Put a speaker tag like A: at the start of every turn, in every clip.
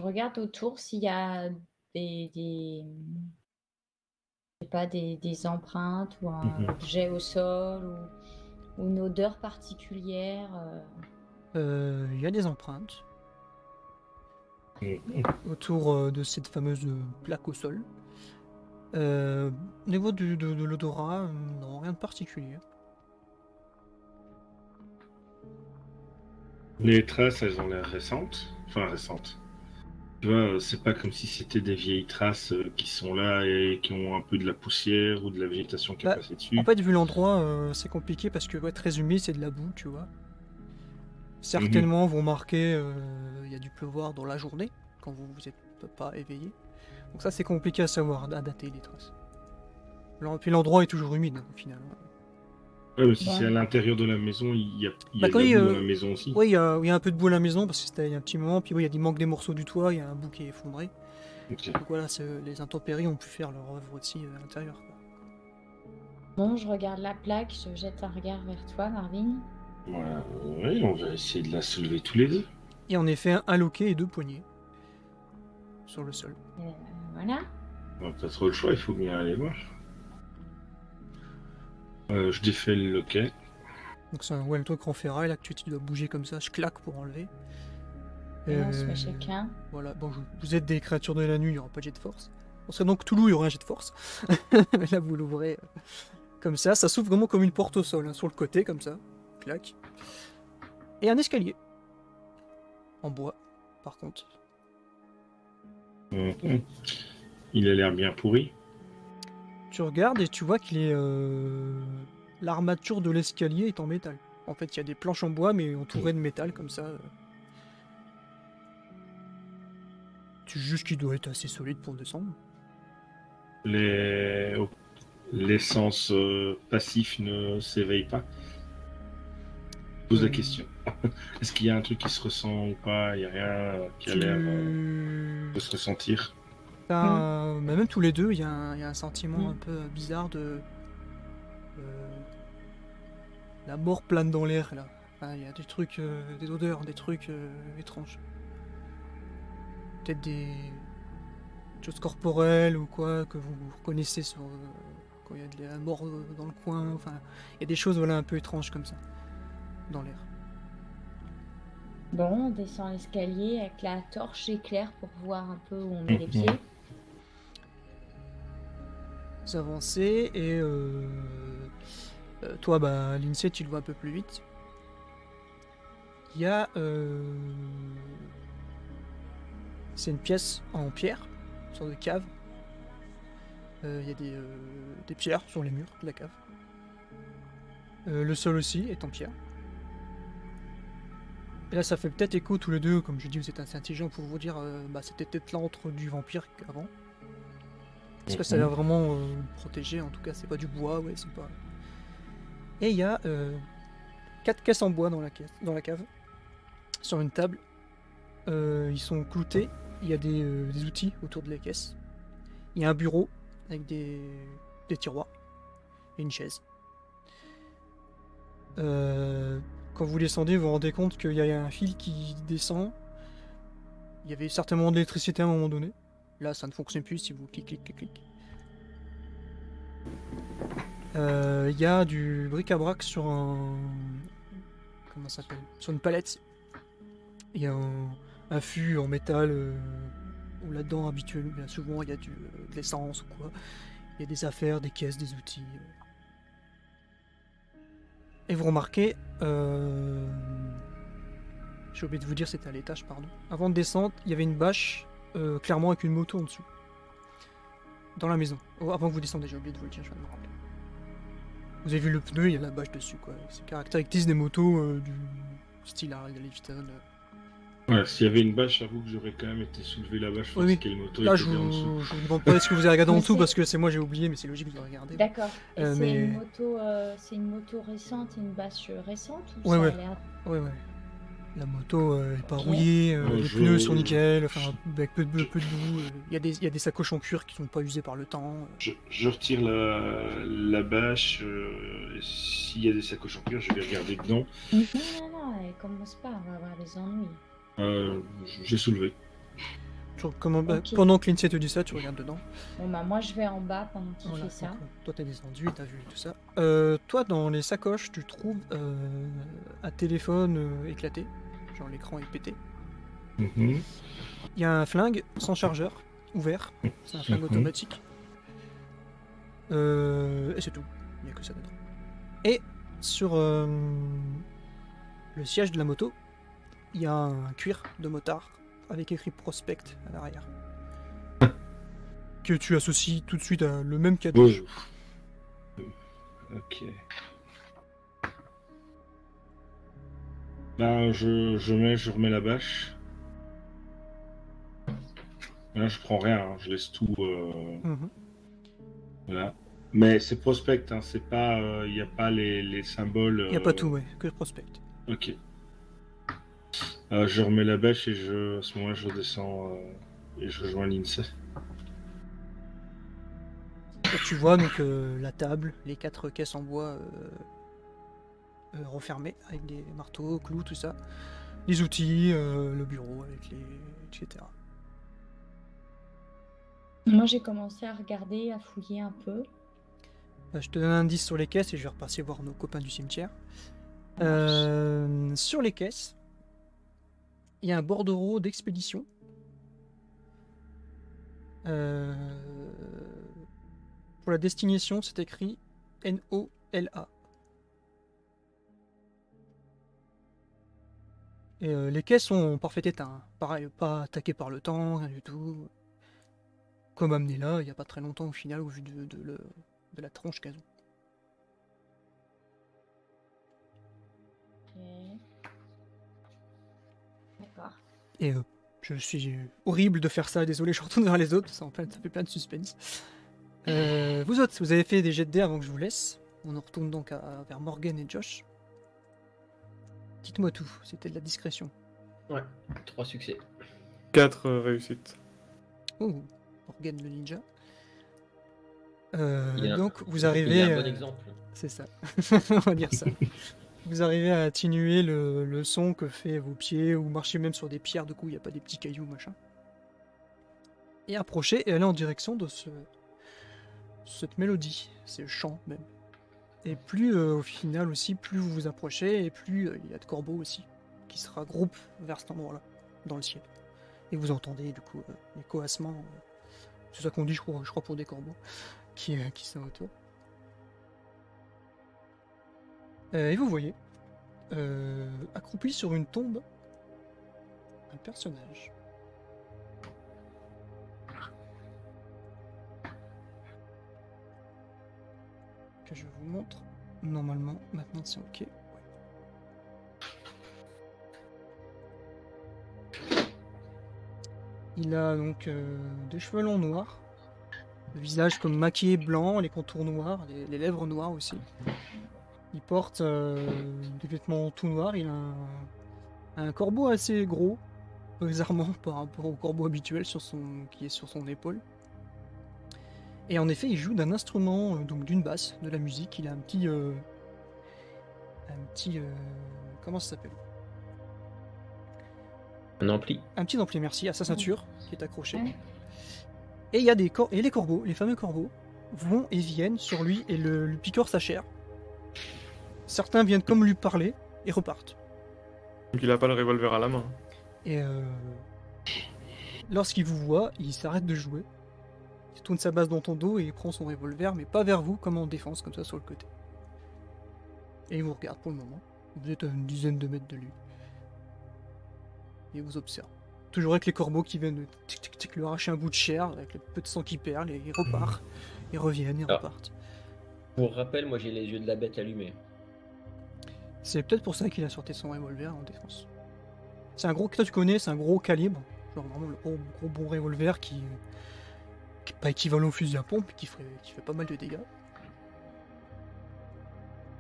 A: regarde autour s'il y a des je sais pas, des empreintes ou un
B: Mhm.
A: objet au sol ou une odeur particulière.
C: Il y a des empreintes
B: Mhm.
C: autour de cette fameuse plaque au sol. Au niveau de l'odorat, non, rien de particulier.
B: Les traces, elles ont l'air récentes. Enfin, récentes. Tu vois, c'est pas comme si c'était des vieilles traces qui sont là et qui ont un peu de la poussière ou de la végétation qui est
C: Bah,
B: passée
C: en
B: dessus.
C: fait, vu l'endroit, c'est compliqué parce que ouais, très humide, c'est de la boue, tu vois.
B: Mhm.
C: Certainement, vous remarquez, il y a dû pleuvoir dans la journée, quand vous êtes pas éveillé. Donc ça, c'est compliqué à savoir, à dater les traces. Puis l'endroit est toujours humide, au final.
B: Ouais, mais si c'est à
A: Bon,
B: l'intérieur de la maison, il y
C: Bah
B: a de
C: quand
B: la boue dans la maison aussi.
C: ouais, il y a un peu de boue à la maison, parce que c'était il y a un petit moment, puis ouais, il y a des manques des morceaux du toit, il y a un bout qui est effondré.
B: Ok.
C: Donc voilà, les intempéries ont pu faire leur œuvre aussi à l'intérieur, quoi.
A: bon, je regarde la plaque, je jette un regard vers toi, Marvin.
B: Voilà. Oui, on va essayer de la soulever tous les deux.
C: Et en effet, un loquet et deux poignées sur le sol.
A: Voilà.
B: On n'a pas trop le choix, il faut bien aller voir. Je défais le loquet.
C: Donc c'est ouais, le truc en ferraille, là, que tu dois bouger comme ça, je claque pour enlever.
A: Et on se met chacun.
C: Voilà, bon, vous êtes des créatures de la nuit, il n'y aura pas de jet de force. On serait donc Toulouse, il y aurait un jet de force. Mais là, vous l'ouvrez comme ça s'ouvre vraiment comme une porte au sol, hein, sur le côté, comme ça. Clac. Et un escalier. En bois, par contre.
B: Mhm. Il a l'air bien pourri.
C: Tu regardes et tu vois qu'il est. L'armature de l'escalier est en métal. En fait, il y a des planches en bois, mais entourées de métal, comme ça. Tu juges qu'il doit être assez solide pour descendre.
B: Les... L'essence passif ne s'éveille pas. Pose la
C: Euh,
B: question. Est-ce qu'il y a un truc qui se ressent ou pas? Il n'y a rien qui a l'air de
C: tu.
B: se ressentir.
A: Mm.
C: Mais même tous les deux, il y a un sentiment un
A: Mm.
C: peu bizarre de. euh, La mort plane dans l'air, là. Enfin, il y a des trucs, des odeurs, des trucs étranges. Peut-être des choses corporelles ou quoi que vous reconnaissez quand il y a de la mort dans le coin. Enfin, il y a des choses voilà un peu étranges comme ça dans l'air.
A: Bon, on descend l'escalier avec la torche éclair pour voir un peu où on met les
B: Mhm.
A: pieds.
C: Vous avancez et toi, bah, l'INSEE, tu le vois un peu plus vite. Il y a, c'est une pièce en pierre, une sorte de cave. Il y a des pierres sur les murs de la cave. Le sol aussi est en pierre. Et là, ça fait peut-être écho tous les deux, comme je dis, vous êtes assez intelligents pour vous dire, bah, c'était peut-être l'antre du vampire qu'avant. Parce que ça a l'air vraiment protégé, en tout cas, c'est pas du bois, ouais, c'est pas. Et il y a 4 caisses en bois dans la cave, sur une table. Ils sont cloutés, il y a des outils autour de la caisse. Il y a un bureau avec des tiroirs et une chaise. Quand vous descendez, vous vous rendez compte qu'il y a un fil qui descend. Il y avait certainement de l'électricité à un moment donné. Là, ça ne fonctionne plus si vous cliquez. Il y a du bric-à-brac sur un. Comment ça s'appelle? Sur une palette. Il y a un fût en métal où là-dedans, habituellement, bien souvent, il y a de l'essence ou quoi. Il y a des affaires, des caisses, des outils. Et vous remarquez. J'ai oublié de vous dire, c'était à l'étage, pardon. Avant de descendre, il y avait une bâche, clairement avec une moto en dessous. Dans la maison. Oh, avant que vous descendiez, j'ai oublié de vous le dire, je viens de me rappeler. Vous avez vu le pneu, il y a la bâche dessus, quoi. C'est caractéristique des motos du style Harley Davidson.
B: Ouais, s'il y avait une bâche, j'avoue que j'aurais quand même été soulever la bâche,
C: Oui,
B: voir si
C: oui.
B: quelle moto
C: Là,
B: était bien en dessous.
C: je vous demande pas est-ce que vous avez regardé en
A: Mais
C: dessous
A: c'est-
C: parce que c'est moi j'ai oublié, mais c'est logique que vous avez regardé.
A: D'accord. Et
C: Mais
A: c'est une moto récente, une bâche récente ou
C: ouais,
A: ça
C: ouais,
A: a l'air.
C: ouais, ouais. La moto est pas
A: Ok.
C: rouillée, les pneus sont nickel, enfin
B: je,
C: avec peu de boue. Il y a des sacoches en cuir qui sont pas usées par le temps.
B: je retire la bâche. Et s'il y a des sacoches en cuir, je vais regarder dedans.
A: Non, elle commence pas, on va avoir des ennuis.
B: J'ai soulevé.
A: Ok.
C: Pendant que l'INSEE te dit ça, tu regardes dedans.
A: Bon, bah, moi, je vais en bas pendant qu'il
C: Voilà,
A: fait ça.
C: donc, toi t'es descendu, t'as vu tout ça. Toi dans les sacoches tu trouves un téléphone éclaté, genre l'écran est pété.
B: Mhm.
C: Il y a un flingue sans chargeur, ouvert, c'est un flingue automatique. Et c'est tout, il n'y a que ça dedans. Et sur le siège de la moto, il y a un cuir de motard avec écrit Prospect à l'arrière. Que tu associes tout de suite à le même cadeau.
B: Oui. Ok. Ben, je remets la bâche. Là, je prends rien, hein, je laisse tout. Voilà. Mais c'est prospect, hein, c'est pas, il n'y a pas les symboles.
C: Il n'y a pas tout, ouais, que Prospect.
B: Ok. Je remets la bâche et à ce moment-là, je redescends et je rejoins l'INSEE.
C: Et tu vois donc la table, les 4 caisses en bois refermées avec des marteaux, clous, tout ça. Les outils, le bureau avec les... etc.
A: Moi, j'ai commencé à regarder, à fouiller un peu.
C: Je te donne un indice sur les caisses et je vais repasser voir nos copains du cimetière. Sur les caisses, il y a un bordereau d'expédition. Pour la destination, c'est écrit NOLA. Et les caisses sont en parfait état. Hein. Pareil, pas attaquées par le temps, rien du tout. Comme amené là, il n'y a pas très longtemps au final, au vu de la tronche qu'elles ont.
A: Ok. D'accord.
C: Et je suis horrible de faire ça, désolé, je retourne vers les autres, ça fait plein de suspense. Vous autres, vous avez fait des jets de dés avant que je vous laisse. On en retourne donc vers Morgan et Josh. Dites-moi tout, c'était de la discrétion.
D: Ouais, 3 succès.
E: 4 réussites.
C: Oh, Morgan le ninja.
D: Il a-
C: Donc vous
D: Il
C: arrivez...
D: y a un bon exemple.
C: C'est ça, on va dire ça. Vous arrivez à atténuer le son que fait vos pieds, ou marcher même sur des pierres, du coup il n'y a pas des petits cailloux, machin. Et approchez et aller en direction de cette mélodie, ce chant même. Et plus au final aussi, plus vous vous approchez, et plus il y a de corbeaux aussi, qui se regroupent vers cet endroit-là, dans le ciel. Et vous entendez du coup les coassements, c'est ça qu'on dit je crois pour des corbeaux, qui sont autour. Et vous voyez, accroupi sur une tombe, un personnage. Que je vous montre. Normalement, maintenant c'est ok. Ouais. Il a donc des cheveux longs noirs, le visage comme maquillé blanc, les contours noirs, les lèvres noires aussi. Il porte des vêtements tout noirs, il a un corbeau assez gros, bizarrement par rapport au corbeau habituel qui est sur son épaule. Et en effet, il joue d'un instrument, donc d'une basse, de la musique. Il a un petit... comment ça s'appelle?
D: Un ampli.
C: Un petit ampli, merci, à sa ceinture, qui est accroché.
A: Ouais.
C: Et il y a et les corbeaux, les fameux corbeaux, vont et viennent sur lui et lui picorent sa chair. Certains viennent comme lui parler et repartent.
E: Donc il a pas le revolver à la main.
C: Et lorsqu'il vous voit, il s'arrête de jouer. Il tourne sa base dans ton dos et il prend son revolver, mais pas vers vous, comme en défense, comme ça sur le côté. Et il vous regarde pour le moment. Vous êtes à une dizaine de mètres de lui. Et il vous observe. Toujours avec les corbeaux qui viennent lui arracher un bout de chair, avec le peu de sang qui perle, et il repart. Ils reviennent, ils repartent.
D: Pour rappel, moi j'ai les yeux de la bête allumés.
C: C'est peut-être pour ça qu'il a sorti son revolver en défense. C'est un gros, toi tu connais, c'est un gros calibre. Genre vraiment le gros bon revolver qui est pas équivalent au fusil à pompe, qui fait pas mal de dégâts.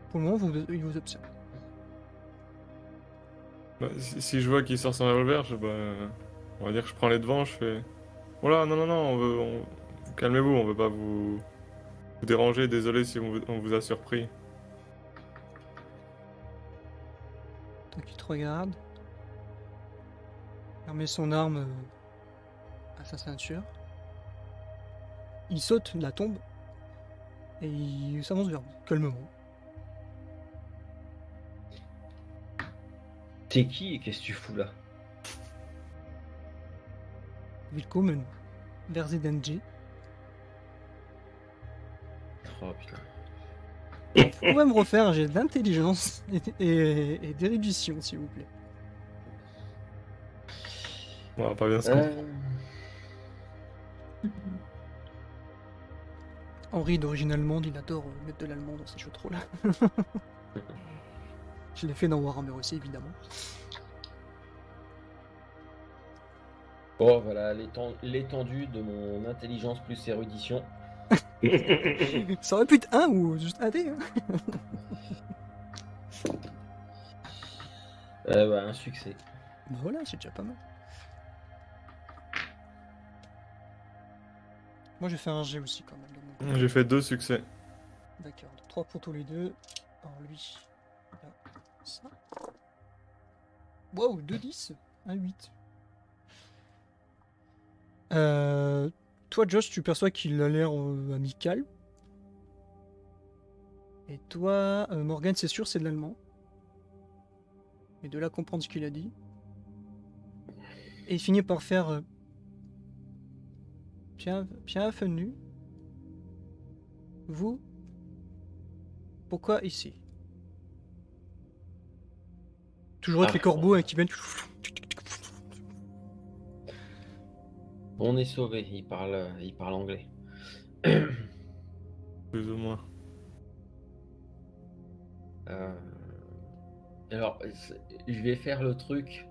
C: Pour le moment, il vous observe.
E: Bah, si je vois qu'il sort son revolver, on va dire que je prends les devants, je fais... Voilà, non, calmez-vous, on veut pas vous déranger, désolé si on vous a surpris.
C: Donc il te regarde. Il remet son arme à sa ceinture. Il saute de la tombe et il s'avance vers vous, calmement.
D: T'es qui et qu'est-ce que tu fous là?
C: Willkommen vers Zedenji.
D: Oh putain.
C: Vous pouvez me refaire un jet d'intelligence et d'érudition, s'il vous plaît.
E: On va pas bien se comprendre.
C: Henri d'origine allemande, il adore mettre de l'allemand dans ses jeux de rôle. Je l'ai fait dans Warhammer aussi, évidemment.
D: Bon, voilà l'étendue de mon intelligence plus érudition.
C: Ça aurait pu être un ou juste un dé. Hein.
D: Bah, un succès.
C: Ben voilà, c'est déjà pas mal. Moi j'ai fait un G aussi quand même. de mon côté.
E: J'ai fait 2 succès.
C: D'accord, 3 pour tous les deux. Alors lui, il a ça. Wow, 2 10, un 8. Toi Josh, tu perçois qu'il a l'air amical. Et toi, Morgan, c'est sûr, c'est de l'allemand. Et de là comprendre ce qu'il a dit. Et il finit par faire bienvenue. Vous, pourquoi ici? Toujours avec les corbeaux qui viennent.
D: On est sauvé, il parle anglais.
E: Plus ou moins.
D: Alors, je vais faire le truc,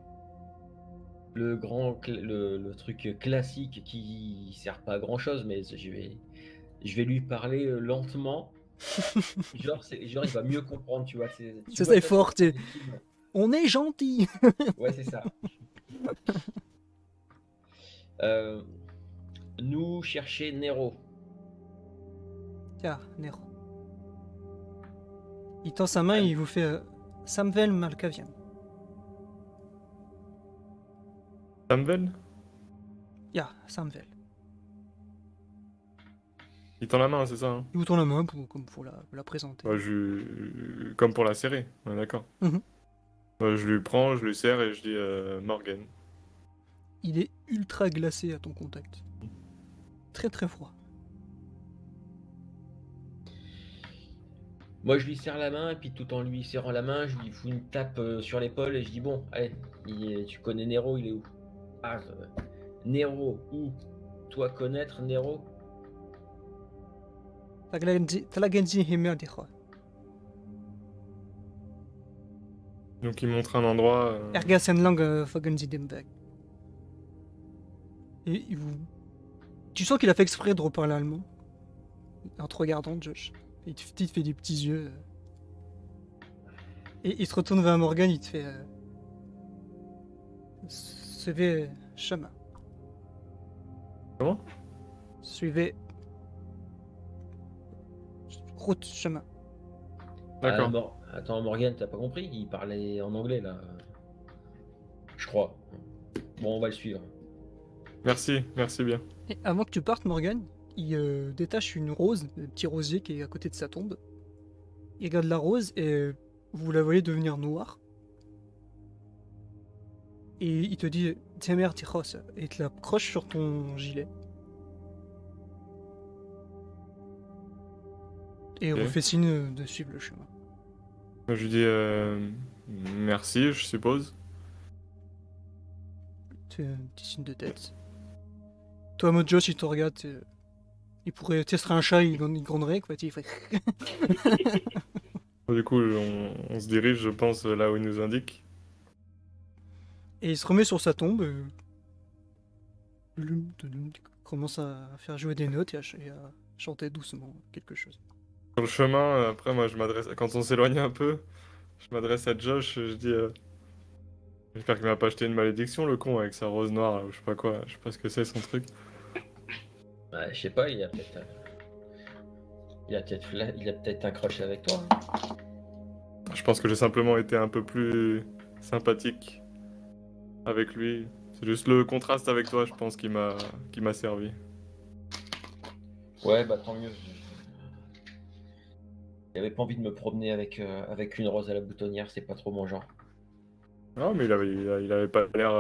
D: le truc classique qui sert pas à grand chose, mais je vais lui parler lentement. genre il va mieux comprendre, tu vois.
C: C'est ça, est fort. On est gentil.
D: Ouais, c'est ça. Nous chercher Nero.
C: Tiens, Nero. Il tend sa main et il vous fait Samvel Malkavian.
E: Samvel?
C: Ya, Samvel.
E: Il tend la main, c'est ça hein?
C: Il vous tend la main comme pour la présenter.
E: Bah, comme pour la série, ouais, d'accord. Je lui prends, je lui serre et je dis Morgan.
C: Il est ultra glacé à ton contact. Très très froid.
D: Moi, je lui serre la main, et puis tout en lui serrant la main, je lui fous une tape sur l'épaule et je dis bon, allez, tu connais Nero, il est où? Ah, Nero, où? Toi connaître Nero?
E: Donc il montre un endroit.
C: Et tu sens qu'il a fait exprès de reparler allemand en te regardant, Josh. Il te fait des petits yeux. Et il se retourne vers Morgan, il te fait suivez chemin.
E: Comment?
C: Suivez route, chemin.
E: D'accord.
D: Attends, Morgan, t'as pas compris? Il parlait en anglais là. Je crois. Bon, on va le suivre.
E: Merci bien.
C: Et avant que tu partes, Morgan, il détache une rose, un petit rosier qui est à côté de sa tombe. Il regarde la rose et vous la voyez devenir noire. Et il te dit Temer Tichos et il te la croche sur ton gilet. Et
E: Ok.
C: vous fait signe de suivre le chemin.
E: Je lui dis merci, je suppose.
C: Tu fais un petit signe de tête. Toi, mode Josh, il te regarde. Il pourrait tester un chat, il gronderait quoi. Il ferait...
E: Du coup, on se dirige, je pense, là où il nous indique.
C: Et il se remet sur sa tombe. Il commence à faire jouer des notes et à chanter doucement quelque chose.
E: Sur le chemin, après, moi, quand on s'éloigne un peu, je m'adresse à Josh, je dis j'espère qu'il m'a pas acheté une malédiction, le con, avec sa rose noire, là, ou je sais pas quoi, je sais pas ce que c'est son truc.
D: Bah, je sais pas, il a peut-être un crush avec toi.
E: Je pense que j'ai simplement été un peu plus sympathique avec lui. C'est juste le contraste avec toi, je pense, qui m'a servi.
D: Ouais, bah tant mieux. J'avais pas envie de me promener avec une rose à la boutonnière, c'est pas trop mon genre.
E: Non, mais il avait pas l'air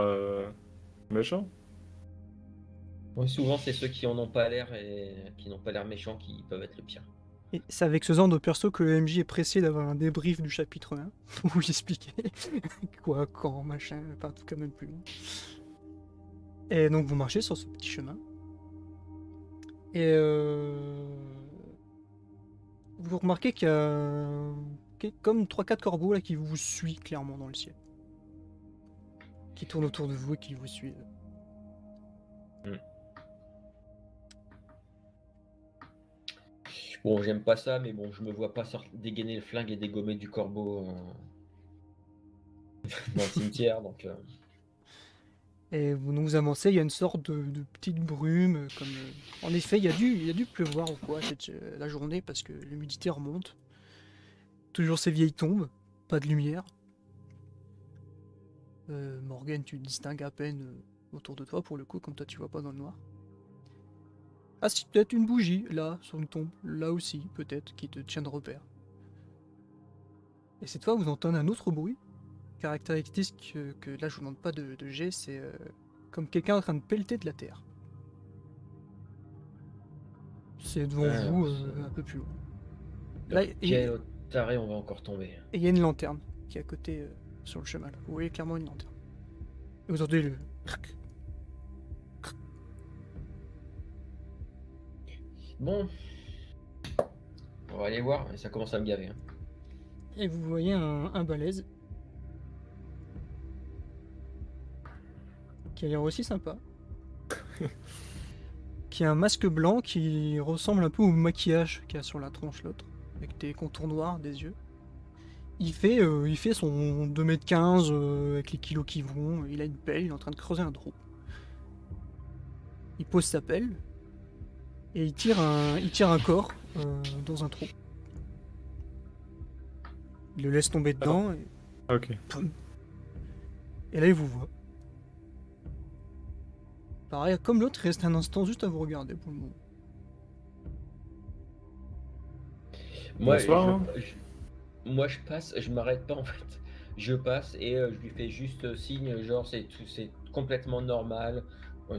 E: méchant.
D: Ouais, souvent, c'est ceux qui en ont pas l'air et qui n'ont pas l'air méchants qui peuvent être le pire.
C: Et c'est avec ce genre de perso que le MJ est pressé d'avoir un débrief du chapitre 1, où il expliquait quoi, quand, machin, enfin en tout cas même plus loin. Et donc vous marchez sur ce petit chemin. Et vous remarquez qu'il y a comme 3-4 corbeaux là qui vous suivent clairement dans le ciel. Qui tournent autour de vous et qui vous suivent.
D: Bon, j'aime pas ça, mais bon, je me vois pas dégainer le flingue et dégommer du corbeau dans le cimetière, donc...
C: Et vous avancez, il y a une sorte de petite brume. Comme, en effet, il y a dû pleuvoir ou quoi la journée parce que l'humidité remonte. Toujours ces vieilles tombes, pas de lumière. Morgane, tu distingues à peine autour de toi pour le coup, comme toi tu vois pas dans le noir. Ah si, peut-être une bougie, là, sur une tombe, là aussi, peut-être, qui te tient de repère. Et cette fois, vous entendez un autre bruit, caractéristique que là, je vous demande pas de jet, c'est comme quelqu'un en train de pelleter de la terre. C'est devant vous, un peu plus loin. Là,
D: quel taré, on va encore tomber.
C: Et il y a une lanterne qui est à côté, sur le chemin, là. Vous voyez clairement une lanterne. Et vous entendez le...
D: Bon, on va aller voir, mais ça commence à me gaver. Hein.
C: Et vous voyez un balèze qui a l'air aussi sympa, qui a un masque blanc qui ressemble un peu au maquillage qu'il y a sur la tronche l'autre, avec des contours noirs des yeux. Il fait son 2,15 m avec les kilos qui vont, il a une pelle, il est en train de creuser un trou. Il pose sa pelle et il tire un corps dans un trou. Il le laisse tomber dedans.
E: Ok.
C: Et là, il vous voit. Pareil, comme l'autre, il reste un instant juste à vous regarder pour le moment.
E: Bonsoir.
D: Moi, je passe, je m'arrête pas en fait. Je passe et je lui fais juste signe, genre c'est complètement normal.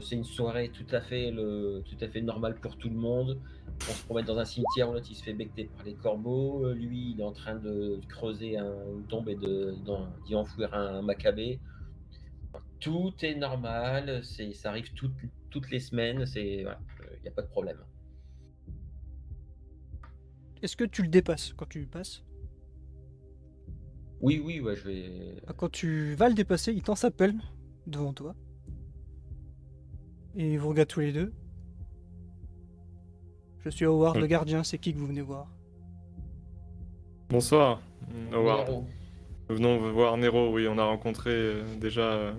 D: C'est une soirée tout à fait normale pour tout le monde. On se promène dans un cimetière où l'autre il se fait becter par les corbeaux. Lui, il est en train de creuser une tombe et d'y enfouir un macabé. Tout est normal, ça arrive toutes les semaines, il n'y a pas de problème.
C: Est-ce que tu le dépasses quand tu passes?
D: Oui, ouais, je vais...
C: Quand tu vas le dépasser, il tend sa pelle devant toi. Et vous regardez tous les deux. Je suis Howard, le gardien, c'est qui que vous venez voir?
E: Bonsoir, Howard.
D: Nero.
E: Nous venons voir Nero, oui, on a rencontré déjà...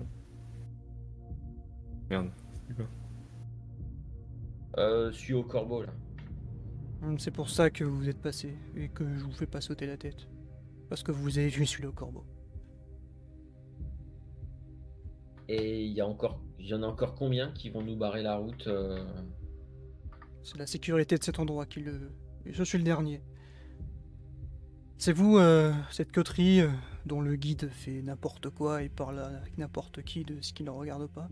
E: Merde, c'est quoi?
D: Je suis au corbeau, là.
C: C'est pour ça que vous êtes passé, et que je vous fais pas sauter la tête. Parce que vous avez vu celui-là au corbeau.
D: Et il y en a encore combien qui vont nous barrer la route
C: C'est la sécurité de cet endroit qui le... Et je suis le dernier. C'est vous, cette coterie dont le guide fait n'importe quoi et parle avec n'importe qui de ce qui ne le regarde pas?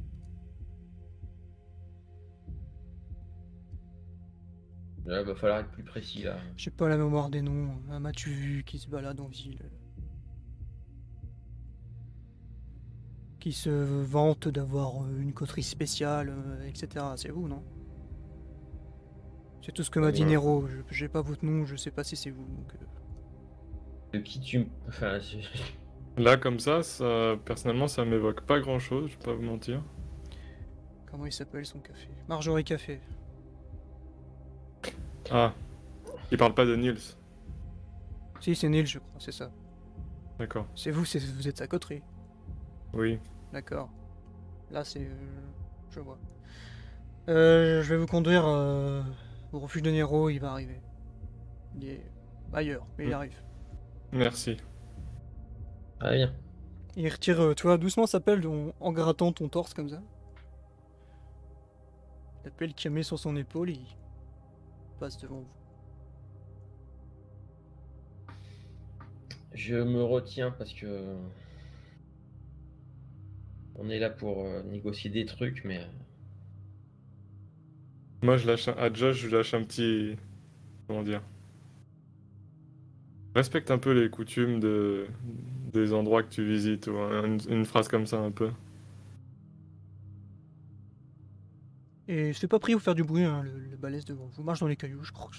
D: Là, va falloir être plus précis, là.
C: J'ai pas la mémoire des noms. Un m'as-tu vu qui se balade en ville? Qui se vante d'avoir une coterie spéciale, etc. C'est vous, non? C'est tout ce que m'a dit Nero. J'ai pas votre nom, je sais pas si c'est vous. Donc,
D: De qui tu me... Enfin,
E: Là, comme ça, personnellement, ça m'évoque pas grand-chose, je vais pas vous mentir.
C: Comment il s'appelle son café? Marjorie Café.
E: Ah, il parle pas de Niels.
C: Si, c'est Neil, je crois, c'est ça.
E: D'accord.
C: C'est vous, vous êtes sa coterie.
E: Oui.
C: D'accord. Là, c'est... je vois. Je vais vous conduire au refuge de Nero, il va arriver. Il est ailleurs, mais il arrive.
E: Merci.
D: Ah bien.
C: Et il retire, tu vois, doucement sa pelle en grattant ton torse comme ça. La pelle qu'il met sur son épaule et il passe devant vous.
D: Je me retiens parce que on est là pour négocier des trucs, mais
E: Moi, à Josh, je lâche un petit. Comment dire? Respecte un peu les coutumes des endroits que tu visites, ou une phrase comme ça un peu.
C: Et je t'ai pas pris pour faire du bruit, hein, le balèze devant vous. Marche dans les cailloux, je croque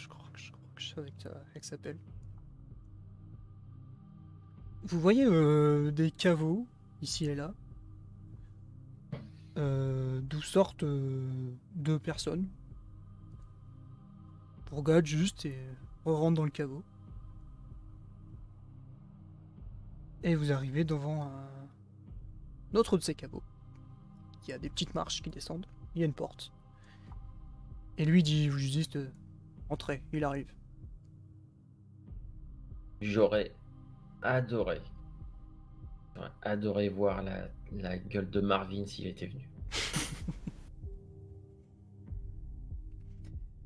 C: avec sa pelle. Vous voyez des caveaux, ici et là, d'où sortent 2 personnes. Regardent juste et rentrent dans le caveau. Et vous arrivez devant un autre de ces caveaux. Il y a des petites marches qui descendent, il y a une porte. Et lui dit, vous juste, entrez, il arrive.
D: j'aurais adoré. J'aurais adoré voir la gueule de Marvin s'il était venu.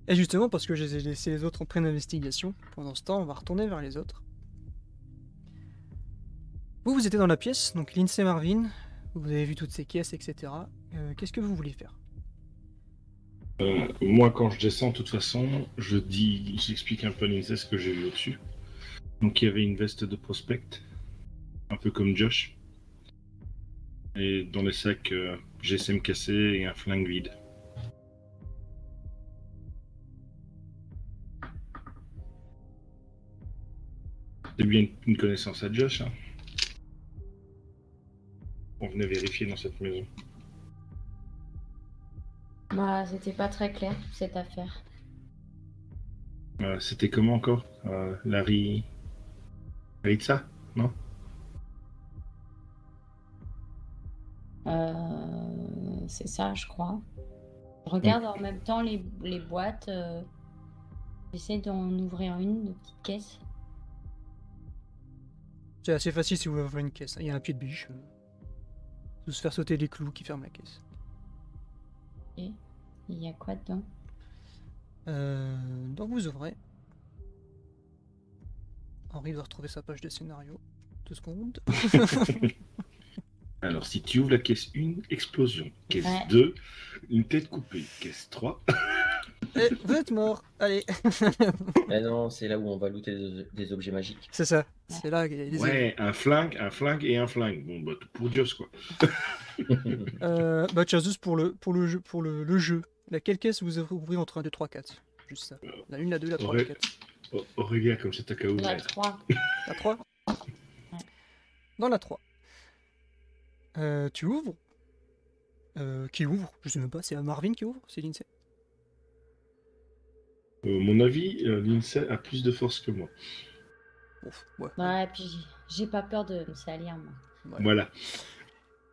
C: Et justement, parce que j'ai laissé les autres en pleine investigation, pendant ce temps, on va retourner vers les autres. Vous étiez dans la pièce, donc Lindsay Marvin, vous avez vu toutes ces caisses, etc. Qu'est-ce que vous voulez faire?
B: Moi, quand je descends, de toute façon, j'explique un peu à Lindsay ce que j'ai vu au-dessus. Donc, il y avait une veste de prospect, un peu comme Josh. Et dans les sacs, GSM cassé et un flingue vide. C'est bien une connaissance à Josh, hein. On venait vérifier dans cette maison.
A: Bah, c'était pas très clair, cette affaire.
B: C'était comment encore Larry... Ritza, non?
A: C'est ça, je crois. Je regarde en même temps les boîtes. J'essaie d'en ouvrir une, de petite caisse.
C: C'est assez facile si vous voulez ouvrir une caisse. Il y a un pied de biche. De se faire sauter les clous qui ferment la caisse.
A: Et il y a quoi dedans?
C: Donc vous ouvrez. Henri doit retrouver sa page de scénario. 2 secondes.
B: Alors, si tu ouvres la caisse 1, explosion. Caisse
A: Ouais.
B: 2, une tête coupée. Caisse 3...
C: Vous êtes mort. Allez.
D: Mais non, c'est là où on va looter des objets magiques.
C: C'est ça. C'est là qu'il y a des
B: Ouais, un flingue et un flingue. Bon, bah, tout pour Dios, quoi.
C: bah tiens, juste pour le jeu. Laquelle caisse vous ouvrez entre 1, 2, 3, 4? Juste ça. La 1, la 2, la 3, la 4.
B: Oh, regarde comme c'est à cas où.
A: La 3.
C: La 3. Dans la 3. Tu ouvres. Qui ouvre? Je sais même pas, c'est Marvin qui ouvre? C'est Lindsay?
B: Mon avis, Lindsay a plus de force que moi.
C: Ouf, ouais.
A: Ouais, et puis j'ai pas peur de me salir, moi.
C: Ouais.
B: Voilà.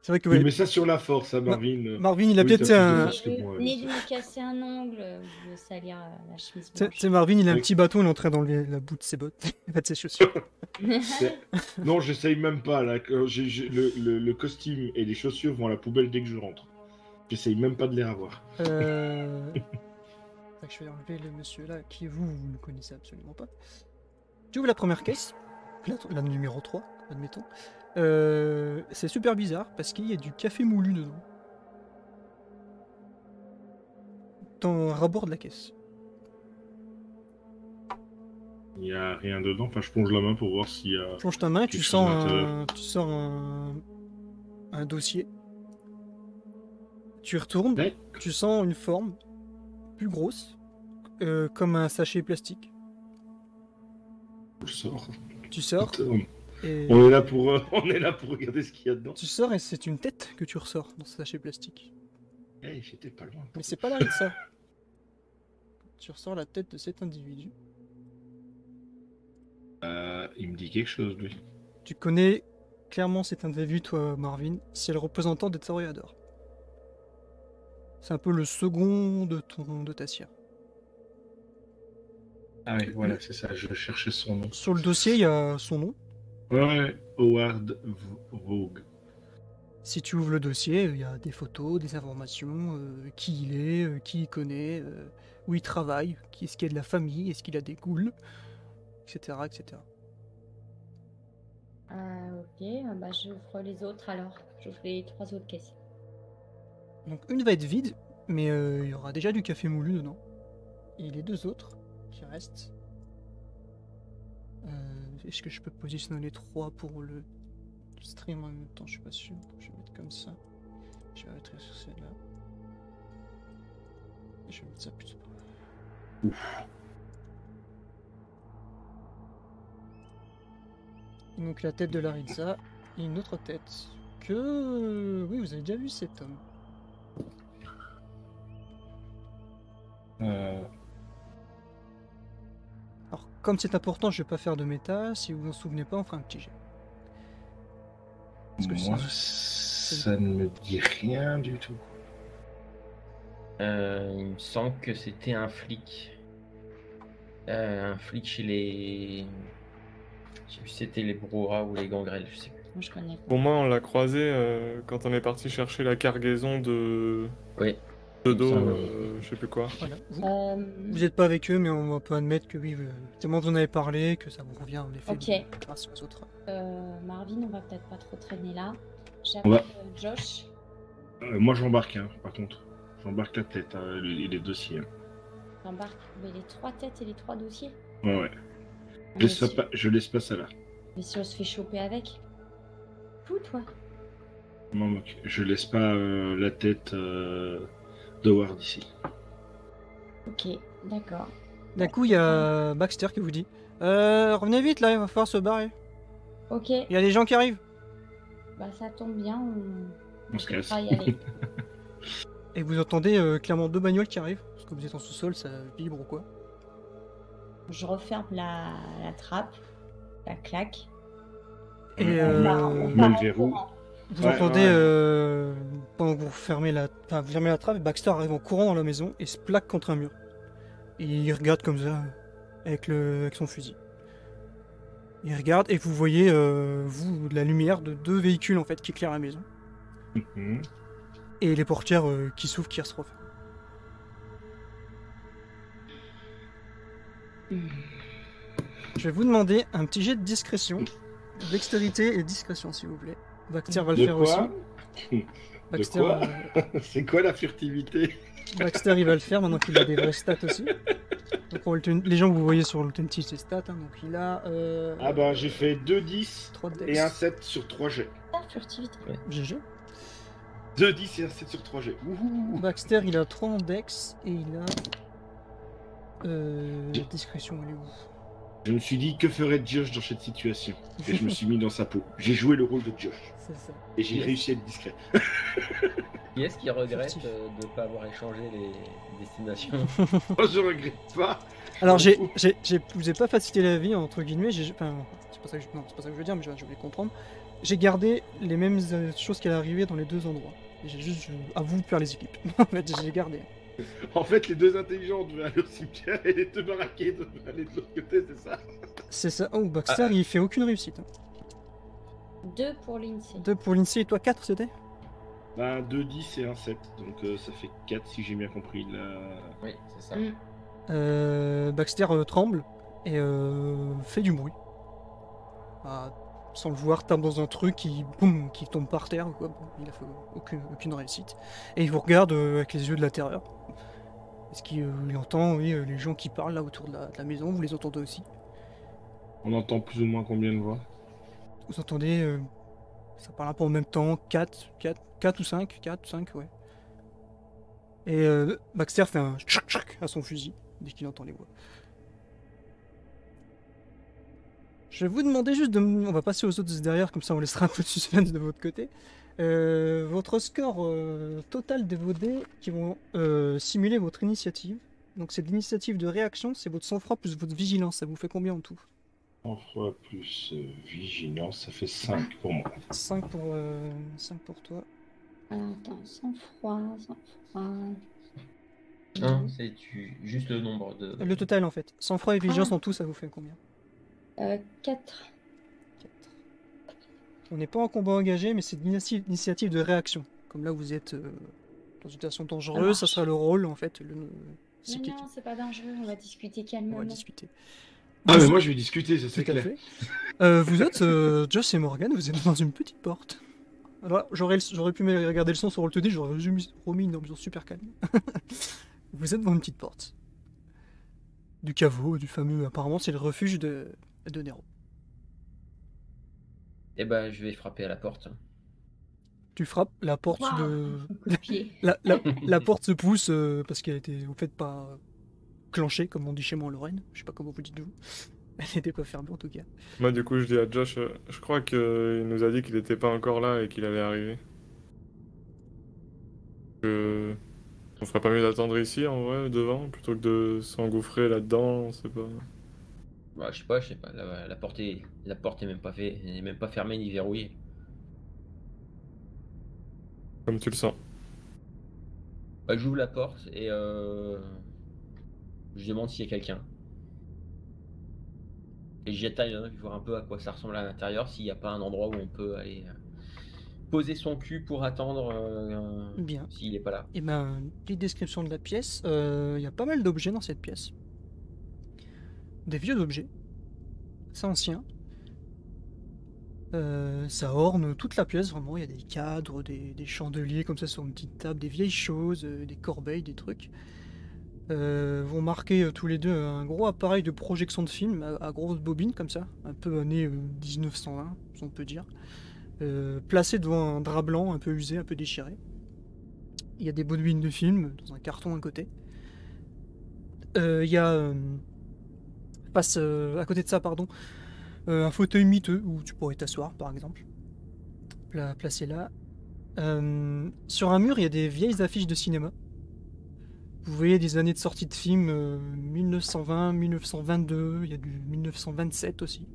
C: C'est vrai que
B: Oui,
C: ouais,
B: mais ça sur la force, hein, Marvin.
C: Marvin, il a
B: Oui,
C: peut-être
B: t'as
C: un.
B: plus de force que moi,
A: Ni de me casser un ongle, ou de salir la chemise
C: Tu
A: blanche.
C: sais, Marvin, il a un
B: Oui.
C: petit bâton, il est entré dans la bout de ses bottes. Pas de ses chaussures.
B: Non, j'essaye même pas. Là. Le costume et les chaussures vont à la poubelle dès que je rentre. J'essaye même pas de les revoir.
C: Je vais enlever le monsieur là, qui vous ne connaissez absolument pas. Tu ouvres la première caisse, la numéro 3, admettons. C'est super bizarre parce qu'il y a du café moulu dedans. Dans un rebord de la caisse.
B: Il n'y a rien dedans. Enfin, je plonge la main pour voir s'il y a.
C: Plonge ta main,
B: Quelque chose à l'intérieur.
C: tu sors un dossier. Tu y retournes,
B: Ouais.
C: tu sens une forme plus grosse, comme un sachet plastique.
B: Je sors.
C: Tu sors et
B: On est là pour regarder ce qu'il y a dedans.
C: tu sors et c'est une tête que tu ressors dans ce sachet plastique.
B: Eh, j'étais pas loin.
C: Mais c'est pas la ça. Tu ressors la tête de cet individu.
B: Il me dit quelque chose, lui.
C: Tu connais clairement cet individu, toi, Marvin. C'est le représentant de Toreador. C'est un peu le second de ta sire.
B: Ah oui, voilà, c'est ça. Je cherchais son nom.
C: Sur le dossier, il y a son nom.
B: Ouais, Howard Vogue.
C: Si tu ouvres le dossier, il y a des photos, des informations, qui il est, qui il connaît, où il travaille, est-ce qu'il y a de la famille, est-ce qu'il a des ghouls, etc. etc.
A: Ok, bah j'ouvre les autres alors. J'ouvre les 3 autres caisses.
C: Donc une va être vide, mais il y aura déjà du café moulu dedans. Et les 2 autres qui restent. Est-ce que je peux positionner les 3 pour le stream en même temps? Je suis pas sûr. Je vais mettre comme ça. Je vais mettre sur celle-là. Je vais mettre ça plutôt par là.
B: Ouf.
C: Donc la tête de Laritza et une autre tête que... Oui, vous avez déjà vu cet homme. Alors, comme c'est important, je vais pas faire de méta. Si vous vous en souvenez pas, on fera un petit jet. Parce que
B: Moi, ça ne me dit rien du tout.
D: Il me semble que c'était un flic. Un flic chez les... Je sais plus si c'était les Brouhaha ou les Gangrel, je sais plus.
A: Moi, je connais pas.
E: Pour moi, on l'a croisé quand on est parti chercher la cargaison de
D: Oui.
E: pseudo,
B: Ça,
E: je sais plus quoi.
C: Voilà.
A: Euh,
C: Vous n'êtes pas avec eux, mais on peut admettre que oui, tellement vous en avez parlé, que ça vous revient en effet
A: Ok.
C: grâce aux autres.
A: Marvin, on va peut-être pas trop traîner là.
B: On va-
A: J'appelle Josh.
B: Moi, j'embarque, hein, par contre. J'embarque la tête et les dossiers. Hein.
A: J'embarque les 3 têtes et les 3 dossiers.
B: Ouais.
A: Mais si,
B: Je laisse pas ça là.
A: mais si on se fait choper avec. Fou, toi.
B: Non, donc, je laisse pas la tête d'Howard ici.
A: Ok, d'accord.
C: D'un coup, il y a Baxter qui vous dit revenez vite là, il va falloir se barrer.
A: Ok,
C: Il y a des gens qui arrivent.
A: bah ça tombe bien,
B: On se casse.
A: va y aller.
C: Et vous entendez clairement 2 bagnoles qui arrivent. Parce que vous êtes en sous-sol, ça vibre ou quoi.
A: Je referme la trappe, la claque.
C: Et
B: On met le verrou.
C: vous
B: Ouais,
C: entendez,
B: ouais.
C: pendant que vous fermez la trappe, Baxter arrive en courant dans la maison et se plaque contre un mur. Et il regarde comme ça, avec son fusil. Il regarde et vous voyez, vous, la lumière de 2 véhicules en fait qui éclairent la maison.
B: Mhm.
C: Et les portières qui s'ouvrent, qui se referment. Je vais vous demander un petit jet de discrétion. Dextérité et discrétion, s'il vous plaît. Baxter va le
B: De
C: faire
B: quoi
C: aussi. Baxter,
B: quoi C'est quoi la furtivité?
C: Baxter, il va le faire maintenant qu'il a des vraies stats aussi. Donc, les gens que vous voyez sur le Tentis, c'est stats. Hein, donc, il a.
B: Ah ben, j'ai fait 2 10
C: 3 dex.
B: et un 7 sur 3 jets.
A: Ah, furtivité.
C: GG.
B: 2 10 et un 7 sur 3 jets. Ouhou.
C: Baxter, il a 3 en dex et il a. Discrétion, elle est où?
B: Je me suis dit, que ferait Josh dans cette situation? Et je me suis mis dans sa peau. J'ai joué le rôle de Josh.
C: C'est ça.
B: Et j'ai réussi à être discret.
D: Qui est-ce qui regrette
C: Furtif.
D: de ne pas avoir échangé les destinations?
B: Oh, je regrette pas.
C: Alors,
B: Je m'en fous.
C: je vous ai pas facilité la vie, entre guillemets. Enfin, c'est pas ça que je veux dire, mais je vais comprendre. J'ai gardé les mêmes choses qui allaient arriver dans les 2 endroits. Et j'ai juste à vous de faire les équipes. En fait, j'ai gardé.
B: En fait, les 2 intelligents devaient aller au cimetière et les 2 baraqués devaient aller de l'autre côté, c'est ça?
C: C'est ça. Oh, Baxter, il fait aucune réussite. Hein.
A: 2 pour l'INSEE.
C: 2 pour l'INSEE et toi 4, c'était?
B: Ben, 2 10 et un 7. Donc ça fait 4 si j'ai bien compris.
D: Oui, c'est ça.
C: Baxter tremble et fait du bruit. Sans le voir, tape dans un truc qui tombe par terre. Quoi. Bon, il a fait aucune réussite. Et il vous regarde avec les yeux de la terreur. Est-ce qu'il entend les gens qui parlent là autour de la maison? Vous les entendez aussi?
B: On entend plus ou moins combien de voix?
C: Vous entendez, ça parle un peu en même temps, 4 ou 5, ouais. Et Baxter fait un tchac à son fusil dès qu'il entend les voix. Je vais vous demander juste on va passer aux autres derrière, comme ça on laissera un peu de suspense de votre côté. Votre score total de vos dés qui vont simuler votre initiative. Donc c'est de l'initiative de réaction, c'est votre sang-froid plus votre vigilance. Ça vous fait combien en tout?
B: 1 fois plus vigilance, ça fait 5 pour moi.
C: 5 pour toi.
A: Attends, sang-froid.
D: C'est juste le nombre de...
C: Le total en fait. Sang-froid et vigilance en tout, ça vous fait combien?
A: 4.
C: On n'est pas en combat engagé, mais c'est une initiative de réaction. Comme là, vous êtes dans une situation dangereuse, ça
A: marche.
C: sera le rôle, en fait.
A: Mais
C: psychique.
A: non, c'est pas dangereux, on va discuter
C: On
A: calmement.
C: va discuter.
B: Ah,
C: Vous-
B: mais moi je vais discuter, ça c'est
C: Tout à
B: clair.
C: fait. Vous êtes, Josh et Morgan, vous êtes dans une petite porte. Alors, j'aurais pu regarder le son sur Roll2D, j'aurais remis une ambiance super calme. Vous êtes devant une petite porte. Du caveau, du fameux, apparemment, c'est le refuge de Nero.
D: Eh ben, je vais frapper à la porte.
C: Tu frappes, la porte
A: Waouh,
C: de...
A: un coup de pied.
C: La porte se pousse parce qu'elle était, au fait, pas clenchée, comme on dit chez moi en Lorraine. Je sais pas comment vous dites vous. Elle n'était pas fermée, en tout cas.
E: Moi, du coup, je dis à Josh, je crois qu'il nous a dit qu'il était pas encore là et qu'il allait arriver. On ferait pas mieux d'attendre ici, en vrai, devant, plutôt que de s'engouffrer là-dedans, on sait pas.
D: Bah, je sais pas. La porte est même pas elle est même pas fermée ni verrouillée.
E: Comme tu le sens.
D: Bah, j'ouvre la porte et je demande s'il y a quelqu'un. Et j'y attaque, voir un peu à quoi ça ressemble à l'intérieur, s'il n'y a pas un endroit où on peut aller poser son cul pour attendre
C: Bien.
D: s'il n'est pas là.
C: Et ben, une petite description de la pièce. Il y a pas mal d'objets dans cette pièce. Des vieux objets. C'est ancien. Ça orne toute la pièce, vraiment. Il y a des cadres, des chandeliers comme ça sur une petite table, des vieilles choses, des corbeilles, des trucs. Vous remarquez tous les deux un gros appareil de projection de film à grosse bobine comme ça, un peu année 1920, si on peut dire. Placé devant un drap blanc un peu usé, un peu déchiré. Il y a des bobines de film dans un carton à côté. Il y a à côté de ça, pardon, un fauteuil miteux où tu pourrais t'asseoir, par exemple, placé là. Sur un mur, il y a des vieilles affiches de cinéma. Vous voyez des années de sortie de films, 1920, 1922, il y a du 1927 aussi.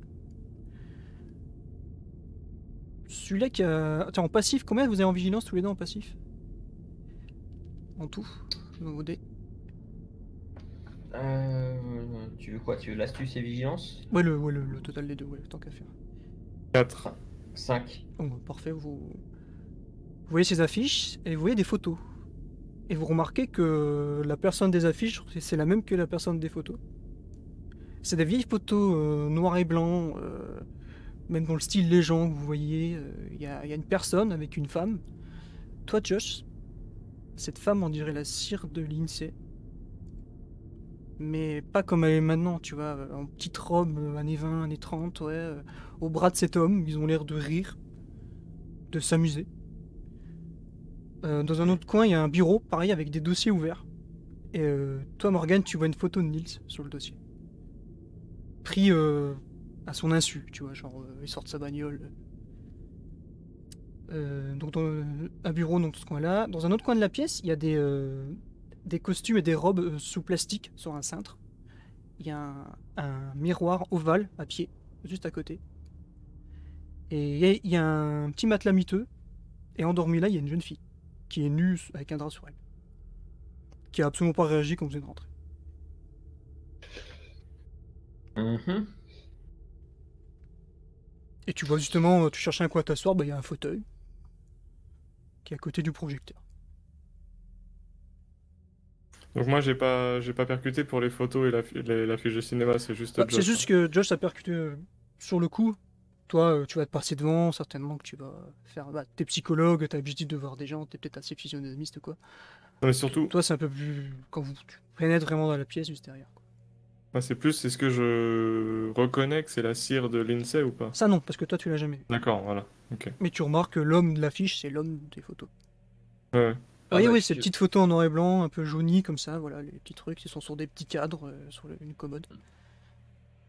C: Celui-là qui a... Tiens, en passif, combien vous avez en vigilance tous les deux en passif? En tout, dans vos dés.
D: Tu veux quoi? Tu veux l'astuce et vigilance?
C: Ouais, le total des deux, ouais, tant qu'à faire.
E: 4.
D: 5.
C: Bon, bah, parfait, vous voyez ces affiches et vous voyez des photos. Et vous remarquez que la personne des affiches, c'est la même que la personne des photos. C'est des vieilles photos noir et blanc, même dans le style légende, vous voyez. Il y a une personne avec une femme. Toi, Josh, cette femme, on dirait la cire de l'INSEE. Mais pas comme elle est maintenant, tu vois, en petite robe, années 20, années 30, ouais, au bras de cet homme, ils ont l'air de rire, de s'amuser. Dans un autre coin, il y a un bureau, pareil, avec des dossiers ouverts. Et toi, Morgane, tu vois une photo de Nils sur le dossier. Pris à son insu, tu vois, genre, il sort de sa bagnole. Donc, dans un bureau dans ce coin-là. Dans un autre coin de la pièce, il y a des costumes et des robes sous plastique sur un cintre. Il y a un miroir ovale à pied, juste à côté. Et il y a un petit matelas miteux. Et endormi là, il y a une jeune fille qui est nue avec un drap sur elle. Qui a absolument pas réagi quand vous êtes rentré. Et tu vois justement, tu cherchais un coin à t'asseoir, bah il y a un fauteuil qui est à côté du projecteur.
E: Donc moi, j'ai pas percuté pour les photos et la fiche de cinéma, c'est juste
C: C'est
E: Josh.
C: juste que Josh a percuté sur le coup. Toi, tu vas te passer devant, certainement que tu vas faire. Bah, t'es psychologue, t'as l'habitude de voir des gens, t'es peut-être assez physionomiste ou quoi.
E: Non, mais surtout,
C: Toi, c'est un peu plus. Quand tu pénètres vraiment dans la pièce, juste derrière. Quoi.
E: moi, c'est plus, est-ce que je reconnais que c'est la cire de l'INSEE ou pas?
C: Ça, non, parce que toi, tu l'as jamais vu.
E: D'accord, voilà. Ok.
C: Mais tu remarques que l'homme de l'affiche, c'est l'homme des photos.
E: Ouais.
D: Ah
C: Oui,
D: bah,
C: oui,
D: si
C: ces
D: tu-
C: petites photos en noir et blanc, un peu jaunies comme ça, voilà, les petits trucs, ils sont sur des petits cadres, sur une commode.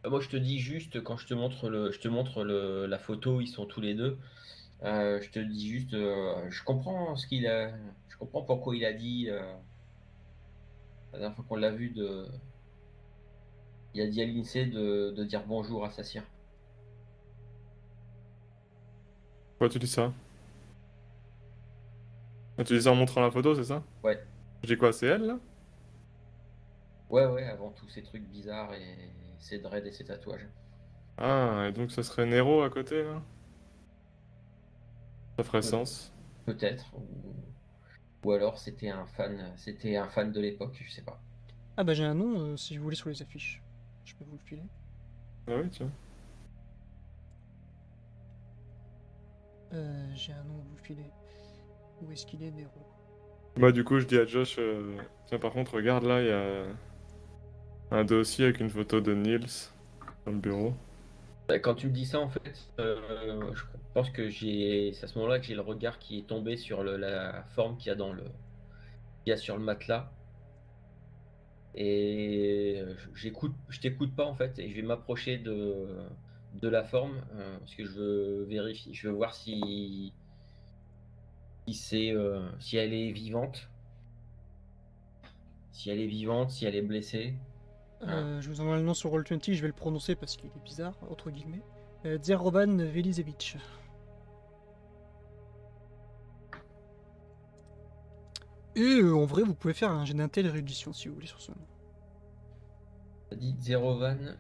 D: Moi, je te dis juste, quand je te montre la photo, ils sont tous les deux. Je te dis juste, je comprends je comprends pourquoi il a dit, la dernière fois qu'on l'a vu, il a dit à l'INSEE de dire bonjour à sa cire.
E: Pourquoi tu dis ça? Ah, tu dis ça en montrant la photo, c'est ça?
D: Ouais,
E: Je dis quoi, c'est elle, là?
D: ouais, avant tous ces trucs bizarres et ces dreads et ces tatouages.
E: Ah, et donc ça serait Nero à côté, là? Ça ferait sens.
D: Peut-être. Ou alors c'était un fan de l'époque, je sais pas.
C: Ah bah j'ai un nom si vous voulez sur les affiches. Je peux vous le filer.
E: Ah oui, tiens.
C: J'ai un nom à vous filer. Où est-ce qu'il est, Nero?
E: Bah du coup, je dis à Josh, tiens par contre, regarde là, il y a un dossier avec une photo de Nils dans le bureau.
D: Quand tu me dis ça, en fait, je pense que c'est à ce moment-là que j'ai le regard qui est tombé sur la forme qu'il y a qu'il y a sur le matelas. Et je t'écoute pas en fait, et je vais m'approcher de la forme parce que je veux vérifier, je veux voir si elle est vivante, si elle est blessée.
C: Je vous envoie le nom sur Roll20, je vais le prononcer parce qu'il est bizarre, entre guillemets. Zerovan Velizevic. Et en vrai, vous pouvez faire un jet d'intel réédition si vous voulez sur ce nom.
D: T'as dit Zerovan.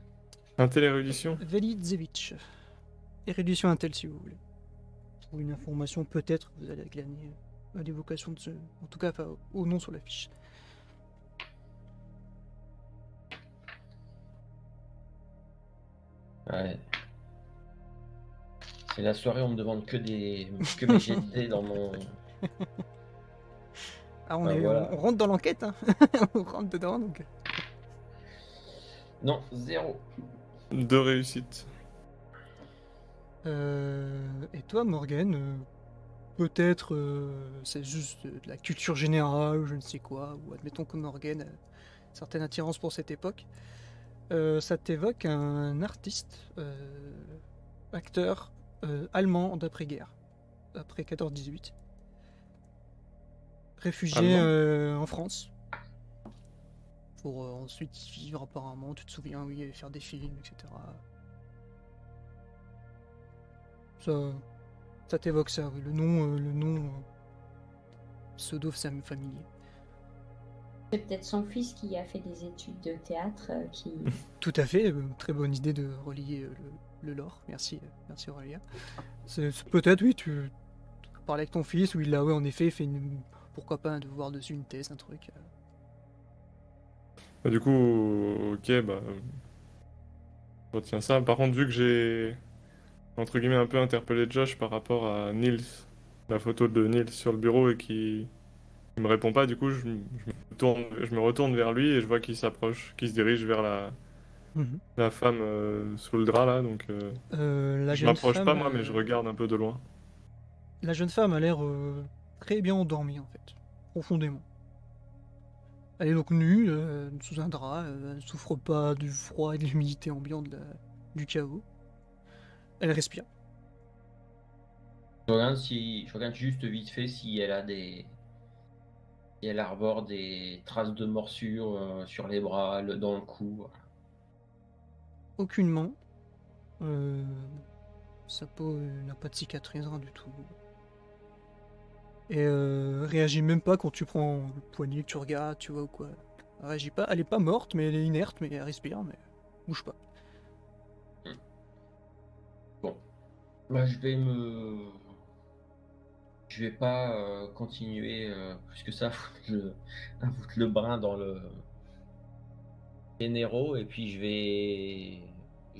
E: Un télérédition.
C: Velizevic. Et réédition intel si vous voulez. Pour une information, peut-être vous allez gagner à l'évocation de ce. En tout cas, enfin, au nom sur la fiche.
D: Ouais. C'est la soirée, on me demande que mes jets de dés dans mon.
C: Ah,
D: Voilà.
C: on rentre dans l'enquête, hein. On rentre dedans donc.
D: Non, 0.
E: 2 réussites.
C: Et toi, Morgan, peut-être c'est juste de la culture générale, je ne sais quoi, ou admettons que Morgan a une certaine attirance pour cette époque. Ça t'évoque un artiste, acteur allemand d'après-guerre, après 14-18, réfugié en France, pour ensuite y vivre apparemment, tu te souviens, oui, et faire des films, etc. Ça t'évoque ça, oui. Le nom pseudo familier.
A: C'est peut-être son fils qui a fait des études de théâtre qui.
C: Tout à fait, très bonne idée de relier le lore. Merci Aurélien. Peut-être, oui, tu parlais avec ton fils, où il a, ouais, en effet, fait pourquoi pas un devoir dessus, une thèse, un truc.
E: Bah, du coup, ok, bah. Je retiens ça. Par contre, vu que j'ai, entre guillemets, un peu interpellé Josh par rapport à Nils, la photo de Nils sur le bureau et qui il me répond pas, du coup, je me retourne vers lui et je vois qu'il s'approche, qu'il se dirige vers la femme sous le drap là, donc je m'approche pas moi, mais je regarde un peu de loin.
C: La jeune femme a l'air très bien endormie en fait, profondément. Elle est donc nue, sous un drap, elle ne souffre pas du froid et de l'humidité ambiante du chaos. Elle respire.
D: Je regarde juste vite fait si elle arbore des traces de morsures sur les bras, dans le cou.
C: Aucunement. Sa peau n'a pas de cicatrice, rien du tout. Et réagit même pas quand tu prends le poignet, que tu regardes, tu vois ou quoi. Elle réagit pas, elle est pas morte, mais elle est inerte, mais elle respire, mais elle bouge pas.
D: Bon, bah, je vais pas continuer plus que ça à foutre le brin dans le Nero, et puis je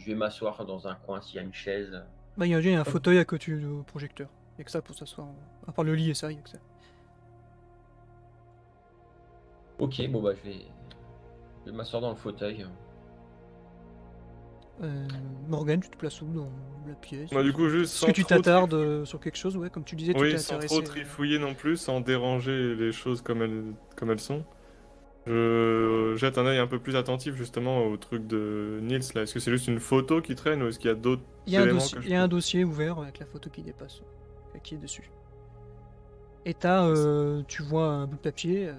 D: vais m'asseoir dans un coin s'il y a une chaise.
C: Bah, il y a un fauteuil à côté du projecteur. Il y a que ça pour s'asseoir. À part le lit et ça, il y a que ça.
D: Ok, bon bah je vais m'asseoir dans le fauteuil.
C: Morgan, tu te places où dans la pièce?
E: Bah, du coup, juste
C: Est-ce que tu t'attardes sur quelque chose, ouais, comme tu disais, tu
E: oui,
C: t'es
E: sans
C: intéressé.
E: trop trifouiller non plus, sans déranger les choses comme elles sont. Je jette un œil un peu plus attentif justement au truc de Nils là. Est-ce que c'est juste une photo qui traîne ou est-ce qu'il y a d'autres éléments que
C: Il y a un dossier ouvert avec la photo qui dépasse, qui est dessus. Et tu vois un bout de papier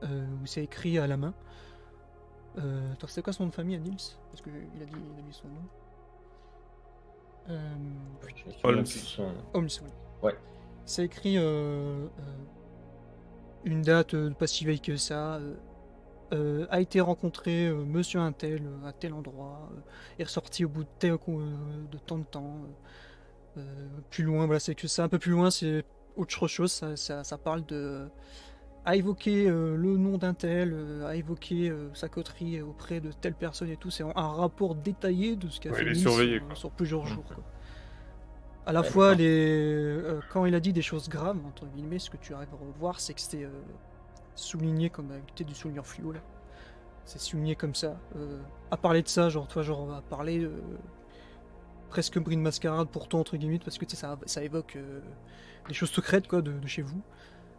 C: où c'est écrit à la main. Attends, c'est quoi son nom de famille à Nils? Parce qu'il a mis son nom.
E: Holmes.
C: Holmes, oui.
D: Ouais.
C: C'est écrit une date pas si vieille que ça. A été rencontré monsieur un tel à tel endroit, est ressorti au bout de tant de temps. Plus loin, voilà, c'est que c'est un peu plus loin, c'est autre chose. Ça parle de à évoquer le nom d'un tel, à évoquer sa coterie auprès de telle personne et tout. C'est un rapport détaillé de ce qu'a
E: Ouais,
C: fait
E: il est
C: Nils
E: surveillé, quoi.
C: sur plusieurs
E: Mhm.
C: jours, quoi. À la
D: Ouais,
C: fois,
D: d'accord.
C: quand il a dit des choses graves, entre guillemets, ce que tu arrives à revoir, c'est que c'était souligné comme avec du souligneur fluo là. C'est souligné comme ça. À parler de ça, genre, toi, genre, on va parler presque bris de mascarade pour toi, entre guillemets, parce que tu sais, ça évoque des choses secrètes, quoi, de chez vous.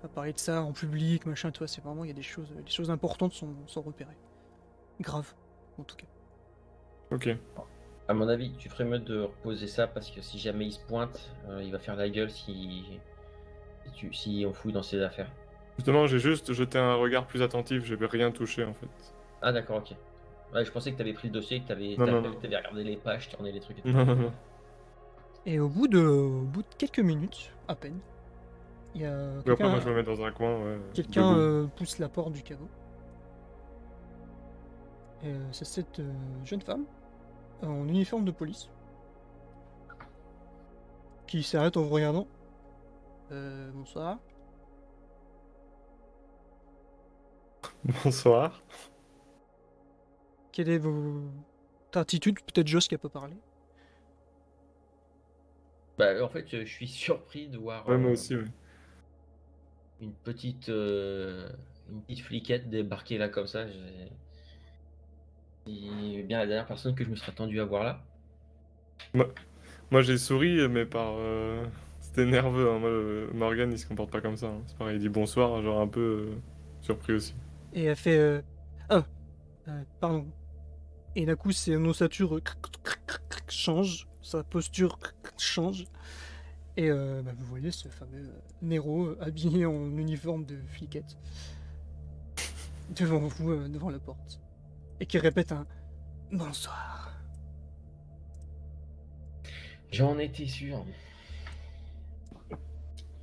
C: À parler de ça en public, machin, toi, c'est vraiment, il y a des choses importantes sont repérées. Grave, en tout cas.
E: Ok.
D: À mon avis, tu ferais mieux de reposer ça parce que si jamais il se pointe, il va faire la gueule si on fouille dans ses affaires.
E: Justement, j'ai juste jeté un regard plus attentif, j'ai rien touché en fait.
D: Ah d'accord, ok. Ouais, je pensais que t'avais pris le dossier, que t'avais
E: Non, non, non.
D: regardé les pages, tourné les trucs et tout.
E: Non, non, non.
C: Et au bout de quelques minutes, à peine, il y a
E: Et après, moi, je
C: quelqu'un
E: me mets dans un coin, ouais.
C: quelqu'un
E: debout.
C: pousse la porte du caveau. C'est cette jeune femme en uniforme de police qui s'arrête en vous regardant. Bonsoir.
E: Bonsoir.
C: Quelle est votre attitude? Peut-être Joss qui a pas parlé.
D: Bah en fait, je suis surpris de voir
E: Ouais, moi aussi, ouais.
D: une petite fliquette débarquer là comme ça. C'est bien la dernière personne que je me serais attendu à voir là.
E: Moi, j'ai souri, mais par. C'était nerveux, hein. Moi, Morgan, il se comporte pas comme ça, hein. C'est pareil, il dit bonsoir, genre un peu surpris aussi.
C: Et elle fait ah, pardon. Et d'un coup, ses ossature change, sa posture change. Et vous voyez ce fameux Nero habillé en uniforme de fliquette devant vous, devant la porte. Et qui répète un bonsoir.
D: J'en étais sûr.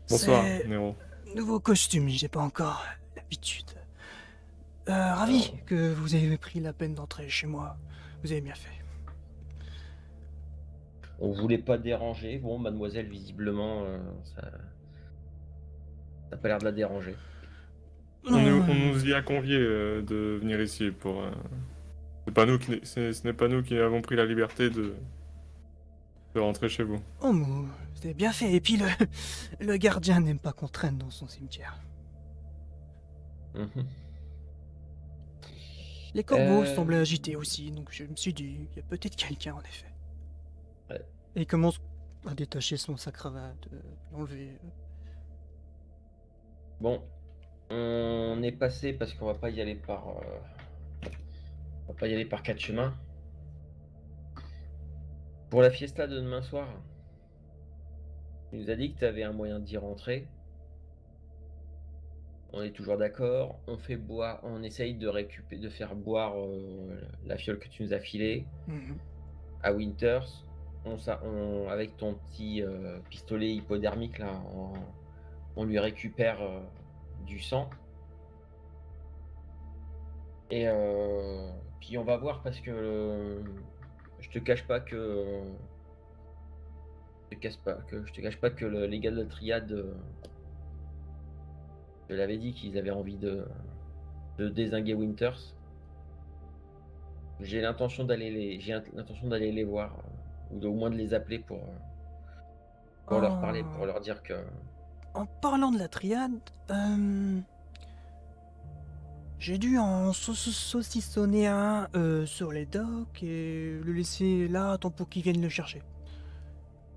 E: Bonsoir,
C: C'est
E: Nero.
C: nouveau costume, j'ai pas encore l'habitude. Ravi que vous ayez pris la peine d'entrer chez moi. Vous avez bien fait.
D: On voulait pas déranger. Bon, mademoiselle, visiblement, ça n'a pas l'air de la déranger.
E: On nous y a conviés de venir ici pour. C'est pas nous ce n'est pas nous qui avons pris la liberté de rentrer chez vous.
C: Oh, vous avez bien fait. Et puis le gardien n'aime pas qu'on traîne dans son cimetière.
D: Mhm.
C: Les corbeaux
D: Euh,
C: semblaient agités aussi, donc je me suis dit, il y a peut-être quelqu'un en effet.
D: Ouais.
C: Et il commence à détacher sa cravate, l'enlever.
D: Bon, on est passé parce qu'on va pas y aller on va pas y aller par quatre chemins. Pour la fiesta de demain soir, il nous a dit que tu avais un moyen d'y rentrer. On est toujours d'accord. On fait boire, on essaye de faire boire la fiole que tu nous as filée
C: Mhm.
D: à Winters. Avec ton petit pistolet hypodermique là, on lui récupère du sang. Et puis on va voir parce que je te cache pas que je te cache pas que les gars de la triade je l'avais dit qu'ils avaient envie de dézinguer Winters. J'ai l'intention d'aller les voir ou au moins de les appeler pour leur parler, pour leur dire que
C: En parlant de la triade, j'ai dû en saucissonner un sur les docks et le laisser là, tant pour qu'ils viennent le chercher.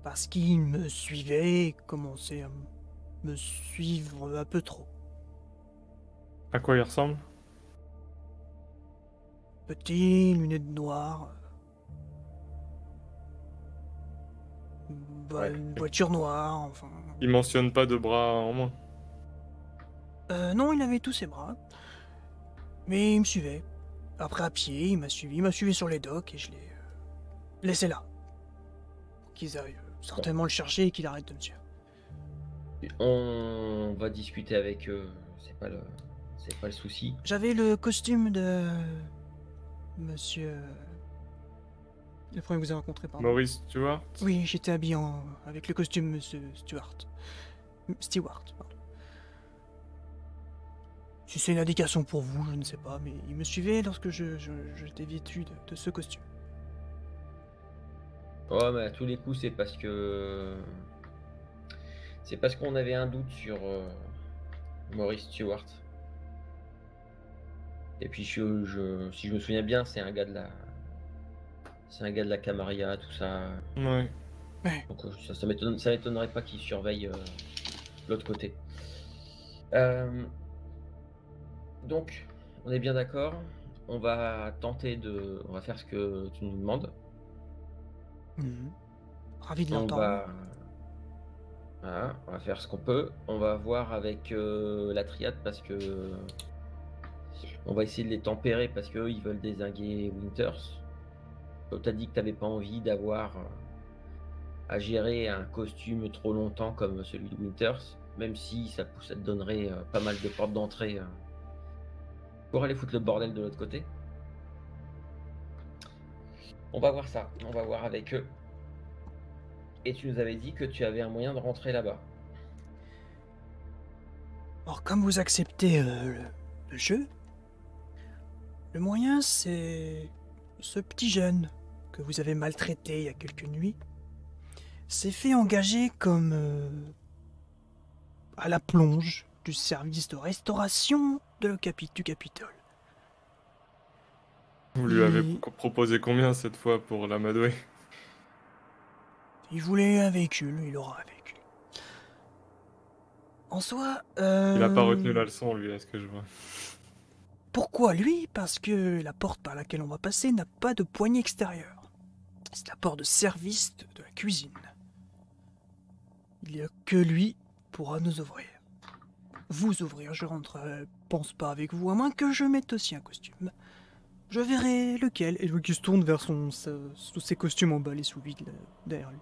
C: Parce qu'il me suivait et commençait à me suivre un peu trop.
E: À quoi il ressemble?
C: Petit, lunettes noires.
D: Ouais.
C: Une voiture noire, enfin.
E: Il mentionne pas de bras en moins.
C: Non, il avait tous ses bras. Mais il me suivait. Après, à pied, il m'a suivi sur les docks et je l'ai laissé là. Qu'ils aillent certainement le chercher et qu'il arrête de me suivre.
D: on va discuter avec eux. C'est pas le souci.
C: J'avais le costume de Monsieur Le premier que vous avez rencontré, pardon.
E: Maurice Stewart.
C: Oui, j'étais habillé avec le costume Monsieur Stewart. Stewart, pardon. Si c'est une indication pour vous, je ne sais pas, mais il me suivait lorsque j'étais vêtu de ce costume.
D: Ouais, mais à tous les coups, c'est parce qu'on avait un doute sur Maurice Stewart. Et puis si je me souviens bien, c'est un gars de la Camarilla, tout ça.
E: Ouais.
C: Ouais.
D: Donc ça m'étonnerait pas qu'il surveille l'autre côté. Donc, on est bien d'accord. On va faire ce que tu nous demandes.
C: Ravi de
D: On
C: l'entendre.
D: Voilà, on va faire ce qu'on peut. On va voir avec la triade parce que on va essayer de les tempérer parce qu'eux ils veulent dézinguer Winters. T'as dit que t'avais pas envie d'avoir à gérer un costume trop longtemps comme celui de Winters, même si ça te donnerait pas mal de portes d'entrée pour aller foutre le bordel de l'autre côté. On va voir ça, on va voir avec eux. Et tu nous avais dit que tu avais un moyen de rentrer là-bas.
C: Alors, comme vous acceptez le jeu, le moyen, c'est ce petit jeune que vous avez maltraité il y a quelques nuits s'est fait engager comme à la plonge du service de restauration du Capitole.
E: Vous lui avez proposé combien cette fois pour l'amadouer?
C: Il voulait un véhicule, il aura un véhicule. En soi...
E: Il a pas retenu la leçon, lui, est-ce que je vois.
C: Pourquoi lui? Parce que la porte par laquelle on va passer n'a pas de poignée extérieure. C'est la porte de service de la cuisine. Il n'y a que lui pourra nous ouvrir. Vous ouvrir, je pense pas avec vous, à moins que je mette aussi un costume. Je verrai lequel. Et lui qui se tourne vers ses costumes emballés sous vide derrière lui.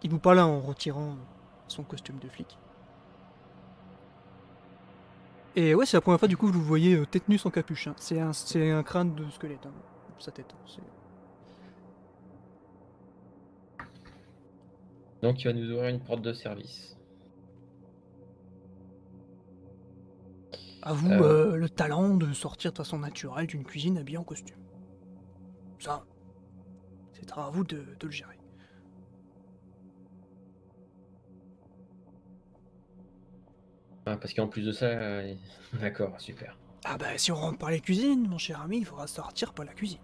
C: Il vous parle là en retirant son costume de flic. Et ouais, c'est la première fois du coup que vous le voyez tête nue sans capuche. Hein. C'est un crâne de squelette, hein, sa tête.
D: Donc il va nous ouvrir une porte de service.
C: À vous le talent de sortir de façon naturelle d'une cuisine habillée en costume. Ça, c'est à vous de le gérer.
D: Ah, parce qu'en plus de ça, d'accord, super.
C: Ah bah si on rentre par les cuisines, mon cher ami, il faudra sortir par la cuisine.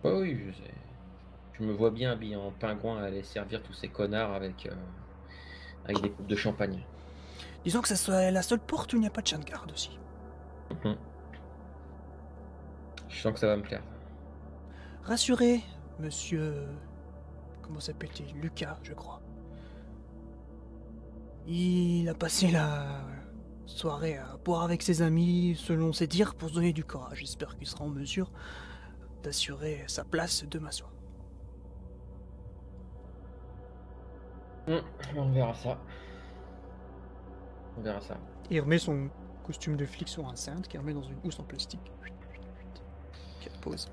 D: Oh oui, je sais. Je me vois bien habillé en pingouin aller servir tous ces connards avec des coupes de champagne.
C: Disons que ça soit la seule porte où il n'y a pas de chien de garde aussi.
D: Je sens que ça va me plaire.
C: Rassurez, monsieur... Comment s'appelle-t-il? Lucas, je crois. Il a passé la soirée à boire avec ses amis, selon ses dires, pour se donner du courage. J'espère qu'il sera en mesure d'assurer sa place demain soir.
D: On verra ça. On verra ça.
C: Il remet son costume de flic sur un cintre, qu'il remet dans une housse en plastique. Qui pose.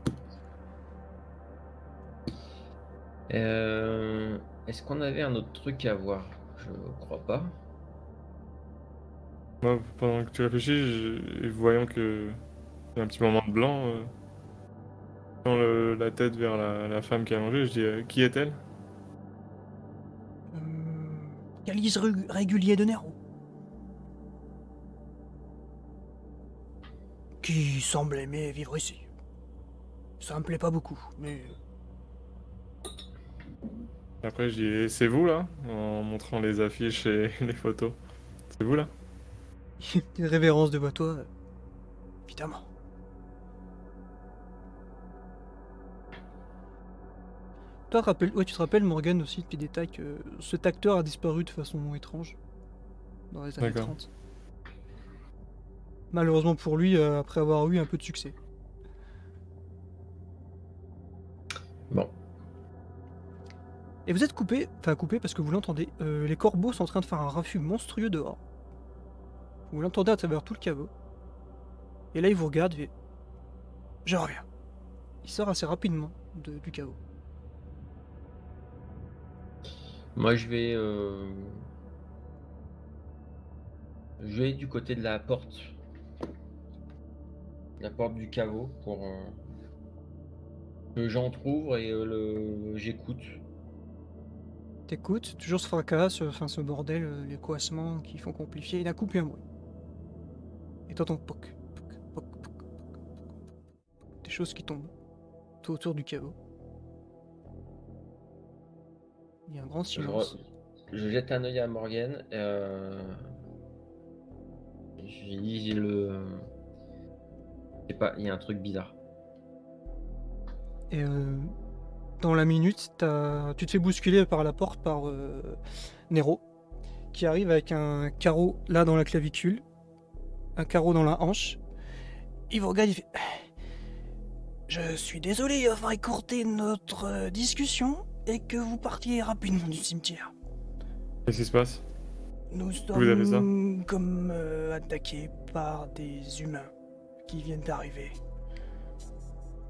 D: Est-ce qu'on avait un autre truc à voir? Je crois pas.
E: Moi, pendant que tu réfléchis, et voyant que il y a un petit moment de blanc, dans la tête vers la femme qui a allongé, je dis qui est-elle?
C: Calice régulier de Nero. Qui semble aimer vivre ici. Ça me plaît pas beaucoup, mais...
E: Après, je dis et c'est vous là? En montrant les affiches et les photos. C'est vous là?
C: Une révérence devant toi, évidemment. Toi, tu te rappelles, Morgan, aussi, petit détail, que cet acteur a disparu de façon étrange dans les années 30. Malheureusement pour lui, après avoir eu un peu de succès.
D: Bon.
C: Et vous êtes coupé parce que vous l'entendez, les corbeaux sont en train de faire un raffut monstrueux dehors. Vous l'entendez à travers tout le caveau. Et là, il vous regarde et... Je reviens. Il sort assez rapidement du caveau.
D: Moi, je vais du côté de la porte. La porte du caveau pour que j'entrouvre et j'écoute.
C: T'écoutes, toujours ce fracas, ce bordel, les coassements qui font complifier, et d'un coup, plus un bruit. Et t'entends poc, poc, poc, poc, poc, poc, des choses qui tombent tout autour du caveau. Il y a un grand silence.
D: Je jette un œil à Morgan. Je dis je sais pas, il y a un truc bizarre.
C: Et dans la minute, tu te fais bousculer par la porte par Nero, qui arrive avec un carreau là dans la clavicule, un carreau dans la hanche. Il vous regarde, il fait « Je suis désolé, il va écourter notre discussion et que vous partiez rapidement du cimetière.
E: Qu'est-ce qui se passe?
C: Nous
E: Vous avez ça
C: sommes comme attaqués par des humains qui viennent d'arriver. »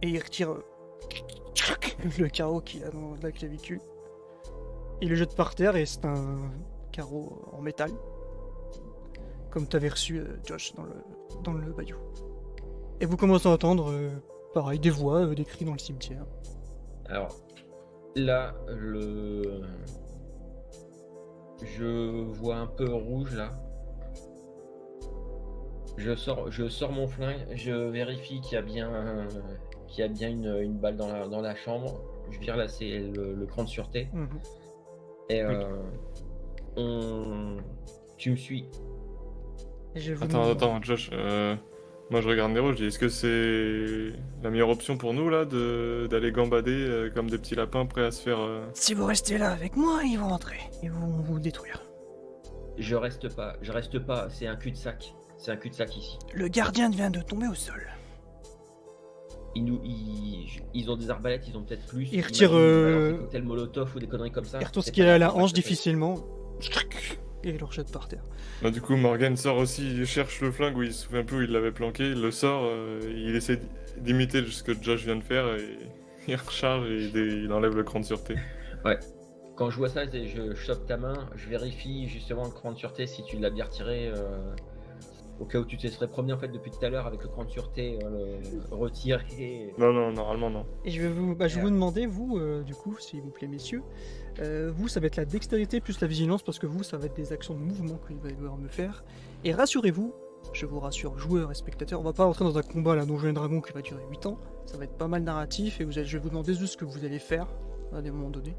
C: Et il retire le carreau qu'il a dans la clavicule. Il le jette par terre et c'est un carreau en métal. Comme t'avais reçu Josh dans le bayou. Et vous commencez à entendre pareil, des voix, des cris dans le cimetière.
D: Alors, là, je vois un peu rouge, là. Je sors mon flingue, je vérifie qu'il y a bien, une balle dans la chambre. Je vire là, c'est le cran de sûreté. Et tu me suis.
C: Et
E: Attends, Josh. Moi, je regarde Nero, je dis, est-ce que c'est la meilleure option pour nous, là, d'aller gambader comme des petits lapins prêts à se faire...
C: Si vous restez là avec moi, ils vont entrer. Ils vont vous détruire.
D: Je reste pas, c'est un cul-de-sac. C'est un cul-de-sac ici.
C: Le gardien vient de tomber au sol.
D: Ils ont des arbalètes, ils ont peut-être plus.
C: Ils retirent
D: des cocktails Molotov ou des conneries comme ça.
C: Ils retirent ce qu'il a à la hanche difficilement. Et il le rejette par terre.
E: Bah, du coup, Morgan sort aussi, il cherche le flingue où il se souvient plus où il l'avait planqué, il le sort, il essaie d'imiter ce que Josh vient de faire et il recharge et il enlève le cran de sûreté.
D: Ouais. Quand je vois ça, je chope ta main, je vérifie justement le cran de sûreté si tu l'as bien retiré. Au cas où tu te serais promené en fait depuis tout à l'heure avec le cran de sûreté retiré.
E: Non, normalement non.
C: Et je vais vous demander, vous, du coup, s'il vous plaît, messieurs, vous, ça va être la dextérité plus la vigilance, parce que vous, ça va être des actions de mouvement qu'il va devoir me faire. Et rassurez-vous, je vous rassure, joueurs et spectateurs, on va pas rentrer dans un combat à la Donjons et Dragons qui va durer 8 ans, ça va être pas mal narratif, et je vais vous demander juste ce que vous allez faire à des moments donnés.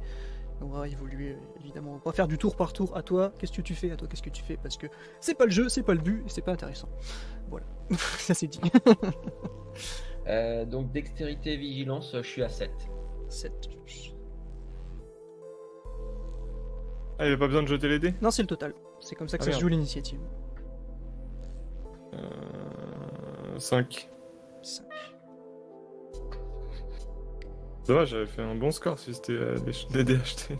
C: On va évoluer, évidemment. On va pas faire du tour par tour. À toi, qu'est-ce que tu fais? À toi, qu'est-ce que tu fais? Parce que c'est pas le jeu, c'est pas le but, et c'est pas intéressant. Voilà, ça c'est dit.
D: Donc, dextérité, vigilance, je suis à 7.
C: 7.
E: Ah, il a pas besoin de jeter les dés?
C: Non, c'est le total. C'est comme ça que ça se joue l'initiative.
E: 5.
C: 5.
E: Dommage, j'avais fait un bon score si c'était des dés achetés.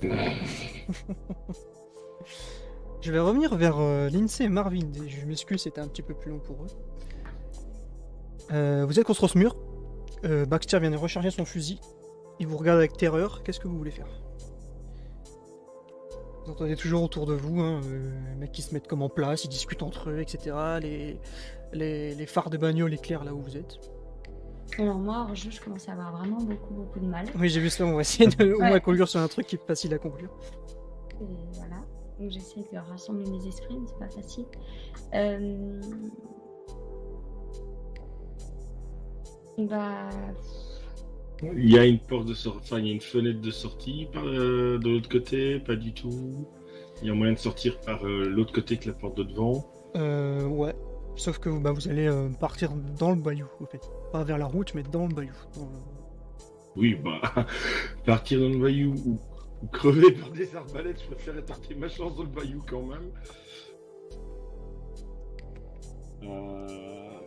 C: Je vais revenir vers Lindsay et Marvin. Je m'excuse, c'était un petit peu plus long pour eux. Vous êtes contre ce mur. Baxter vient de recharger son fusil. Il vous regarde avec terreur. Qu'est-ce que vous voulez faire? Vous entendez toujours autour de vous les mecs qui se mettent comme en place, ils discutent entre eux, etc. Les phares de bagnole éclairent là où vous êtes.
A: Alors moi, hors jeu, je commence à avoir vraiment beaucoup de mal.
C: Oui, j'ai vu ça, on va essayer de au moins conclure sur un truc qui est facile à conclure.
A: Et voilà, donc j'essaie de rassembler mes esprits, mais c'est pas facile. Bah...
B: Il y a une porte de sortie, enfin il y a une fenêtre de sortie de l'autre côté, pas du tout. Il y a moyen de sortir par l'autre côté que la porte de devant.
C: Ouais. Sauf que vous allez partir dans le bayou, en fait. Pas vers la route, mais dans le bayou.
B: Oui, bah, partir dans le bayou ou crever par des arbalètes, je préfère tenter ma chance dans le bayou quand même.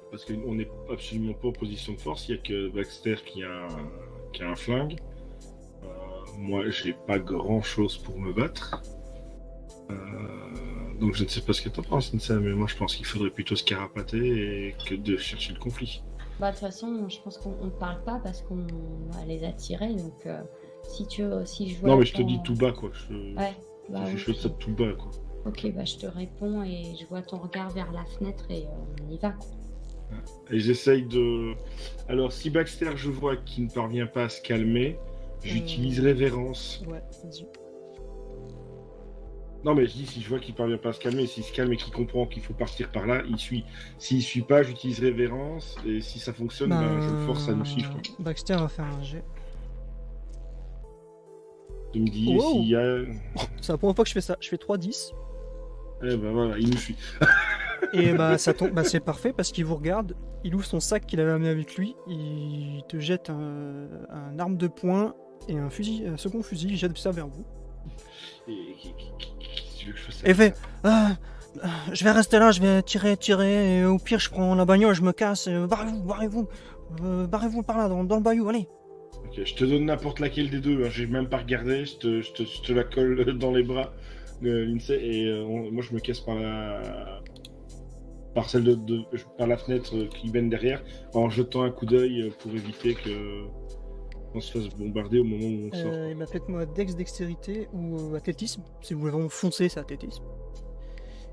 B: Parce qu'on n'est absolument pas en position de force, il n'y a que Baxter qui a un flingue. Moi, j'ai pas grand chose pour me battre. Donc je ne sais pas ce que t'en penses, mais moi je pense qu'il faudrait plutôt se carapater et que de chercher le conflit.
A: Bah, de toute façon, je pense qu'on ne parle pas parce qu'on les a tirés. Donc, si je vois.
B: Non, mais je te dis tout bas, quoi.
A: Ouais, bah,
B: Je fais ça tout bas, quoi.
A: Ok, bah, je te réponds et je vois ton regard vers la fenêtre et on y va, quoi.
B: Et j'essaye de... Alors, si Baxter, je vois qu'il ne parvient pas à se calmer, j'utilise révérence.
C: Ouais, vas-y.
B: Non, mais je dis, si je vois qu'il parvient pas à se calmer, s'il se calme et qu'il comprend qu'il faut partir par là, il suit. S'il suit pas, j'utilise révérence, et si ça fonctionne, ben, je le force à nous suivre.
C: Baxter va faire un jet.
B: De me dire
C: Wow.
B: s'il y a...
C: C'est la première fois que je fais ça. Je fais 3-10.
B: Eh ben voilà, il nous suit.
C: Et bah ça tombe, bah c'est parfait parce qu'il vous regarde, il ouvre son sac qu'il avait amené avec lui, il te jette un arme de poing et un fusil, un second fusil, il jette ça vers vous.
B: Et qu'est-ce que tu veux que je fasse
C: Et fait je vais rester là, je vais tirer, et au pire je prends la bagnole, je me casse, barrez-vous par là dans le bayou, allez.
B: Ok, je te donne n'importe laquelle des deux, hein. J'ai même pas regardé, je te la colle dans les bras, Lindsay, et moi je me casse par celle par la fenêtre qui mène derrière, en jetant un coup d'œil pour éviter que on se fasse bombarder au moment où on sort.
C: Et bah faites-moi dextérité ou athlétisme, si vous voulez vraiment foncer, c'est athlétisme.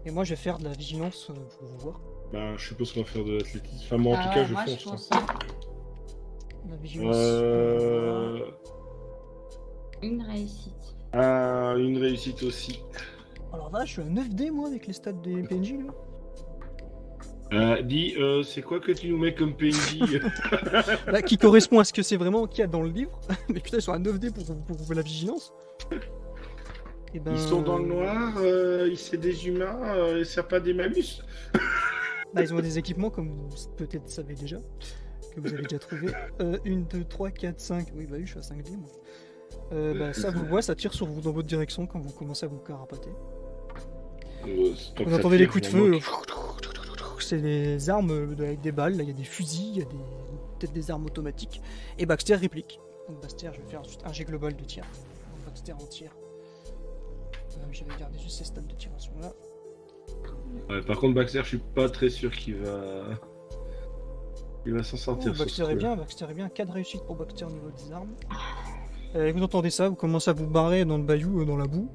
C: Et moi je vais faire de la vigilance pour vous voir.
B: Bah, je suppose qu'on va faire de l'athlétisme. Enfin, moi en tout cas, je
A: moi,
B: fonce.
A: je pense
C: La vigilance.
A: une réussite.
B: Une réussite aussi.
C: Alors là, je suis à 9D moi avec les stats des PNJ là.
B: Dis, c'est quoi que tu nous mets comme PNJ?
C: Bah, qui correspond à ce que c'est vraiment qu'il y a dans le livre. Mais putain, ils sont à 9D pour la vigilance. Et ben,
B: Ils sont dans le noir, c'est des humains, c'est pas des malus.
C: Bah, ils ont des équipements comme vous peut-être savez déjà, que vous avez déjà trouvé. 1, 2, 3, 4, 5. Oui, bah oui, je suis à 5D moi. Bah, ça vous voit, ça tire sur vous dans votre direction quand vous commencez à vous carapater. Vous entendez les coups de feu. C'est des armes avec des balles, là il y a des fusils, il y a peut-être des armes automatiques. Et Baxter réplique. Donc Baxter, je vais faire juste un jet global de tir. Donc Baxter en tir. Je vais garder juste ces stats de tir à ce moment-là.
B: Ouais, par contre, Baxter, je suis pas très sûr qu'il va s'en sortir.
C: Oh, Baxter est bien, 4 réussites pour Baxter au niveau des armes. Vous entendez ça, vous commencez à vous barrer dans le bayou, dans la boue.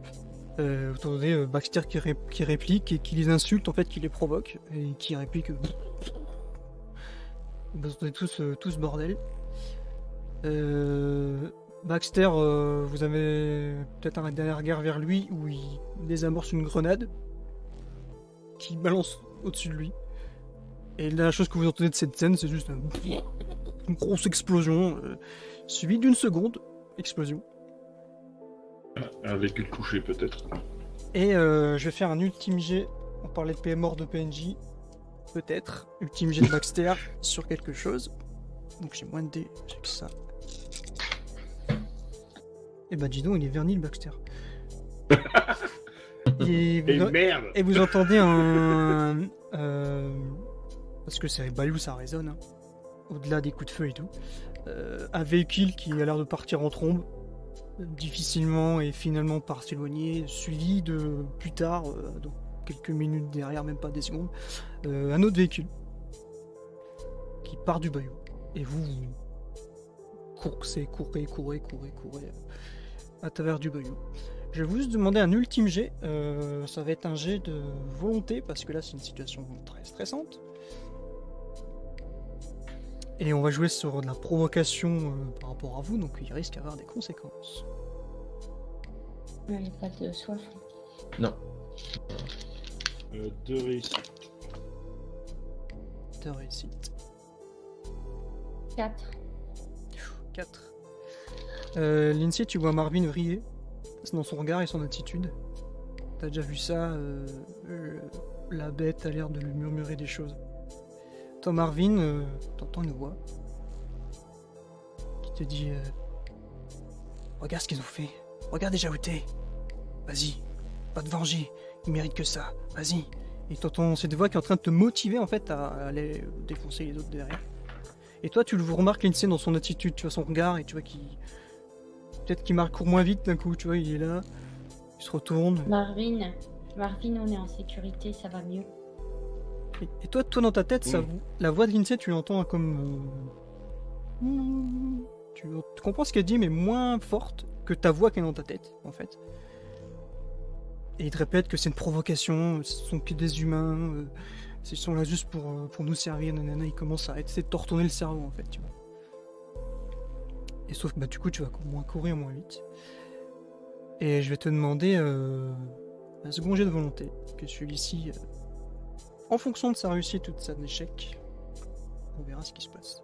C: Vous entendez Baxter qui réplique et qui les insulte, en fait, qui les provoque, et qui réplique. Vous entendez tout ce bordel. Baxter, vous avez peut-être un dernier regard vers lui où il désamorce une grenade qui balance au-dessus de lui. Et la chose que vous entendez de cette scène, c'est juste une grosse explosion, suivie d'une seconde explosion.
B: Un véhicule couché, peut-être.
C: Et je vais faire un ultime jet. On parlait de mort de PNJ. Peut-être. Ultime jet de Baxter sur quelque chose. Donc j'ai moins de dés. J'ai que ça. Et bah dis donc, il est verni le Baxter.
B: Merde.
C: Et vous entendez un... parce que c'est Bayou, ça résonne. Hein. Au-delà des coups de feu et tout. Un véhicule qui a l'air de partir en trombe. Difficilement et finalement par s'éloigner, suivi de plus tard, donc quelques minutes derrière, même pas des secondes, un autre véhicule qui part du bayou. Et vous courez à travers du bayou. Je vais vous demander un ultime jet. Ça va être un jet de volonté parce que là c'est une situation très stressante. Et on va jouer sur de la provocation par rapport à vous, donc il risque d'avoir des conséquences.
A: Il n'y a pas de soif.
D: Non.
B: 2 réussites.
C: 2 réussites.
A: 4.
C: 4. Lindsay, tu vois Marvin vriller. C'est dans son regard et son attitude. T'as déjà vu ça, la bête a l'air de lui murmurer des choses. Toi, Marvin, t'entends une voix qui te dit regarde ce qu'ils ont fait. Regarde déjà où t'es. Vas-y, va te venger. Ils méritent que ça. Vas-y. Et t'entends cette voix qui est en train de te motiver en fait à aller défoncer les autres derrière. Et toi, tu le remarques Lindsay dans son attitude, tu vois son regard et tu vois qu'il peut-être qu'il court moins vite d'un coup. Tu vois, il est là, il se retourne.
A: Marvin, on est en sécurité, ça va mieux.
C: Et toi, dans ta tête, la voix de Lindsay, tu l'entends comme... Tu comprends ce qu'elle dit, mais moins forte que ta voix qui est dans ta tête, en fait. Et il te répète que c'est une provocation, ce sont que des humains, ils sont là juste pour nous servir, nanana. Il commence à essayer de te retourner le cerveau, en fait, tu vois. Et sauf que du coup, tu vas moins courir, moins vite. Et je vais te demander un second jet de volonté, que celui-ci, en fonction de sa réussite ou de son échec, on verra ce qui se passe.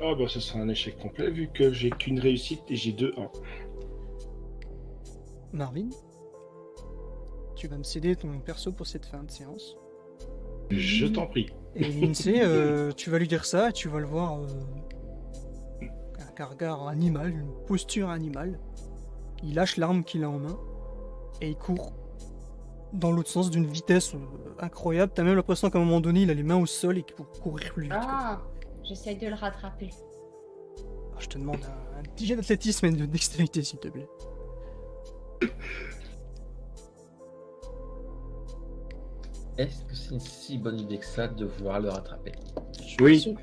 B: Ah bah ce sera un échec complet vu que j'ai qu'une réussite et j'ai 2-1.
C: Marvin, tu vas me céder ton perso pour cette fin de séance.
B: Je t'en prie.
C: Et Lindsay, tu vas lui dire ça et tu vas le voir avec un regard animal, une posture animale. Il lâche l'arme qu'il a en main et il court dans l'autre sens d'une vitesse incroyable. T'as même l'impression qu'à un moment donné, il a les mains au sol et pour courir plus vite.
A: Ah, j'essaie de le rattraper.
C: Alors, je te demande un petit jet d'athlétisme et de dextérité, s'il te plaît.
D: Est-ce que c'est une si bonne idée que ça de vouloir le rattraper?
B: Oui,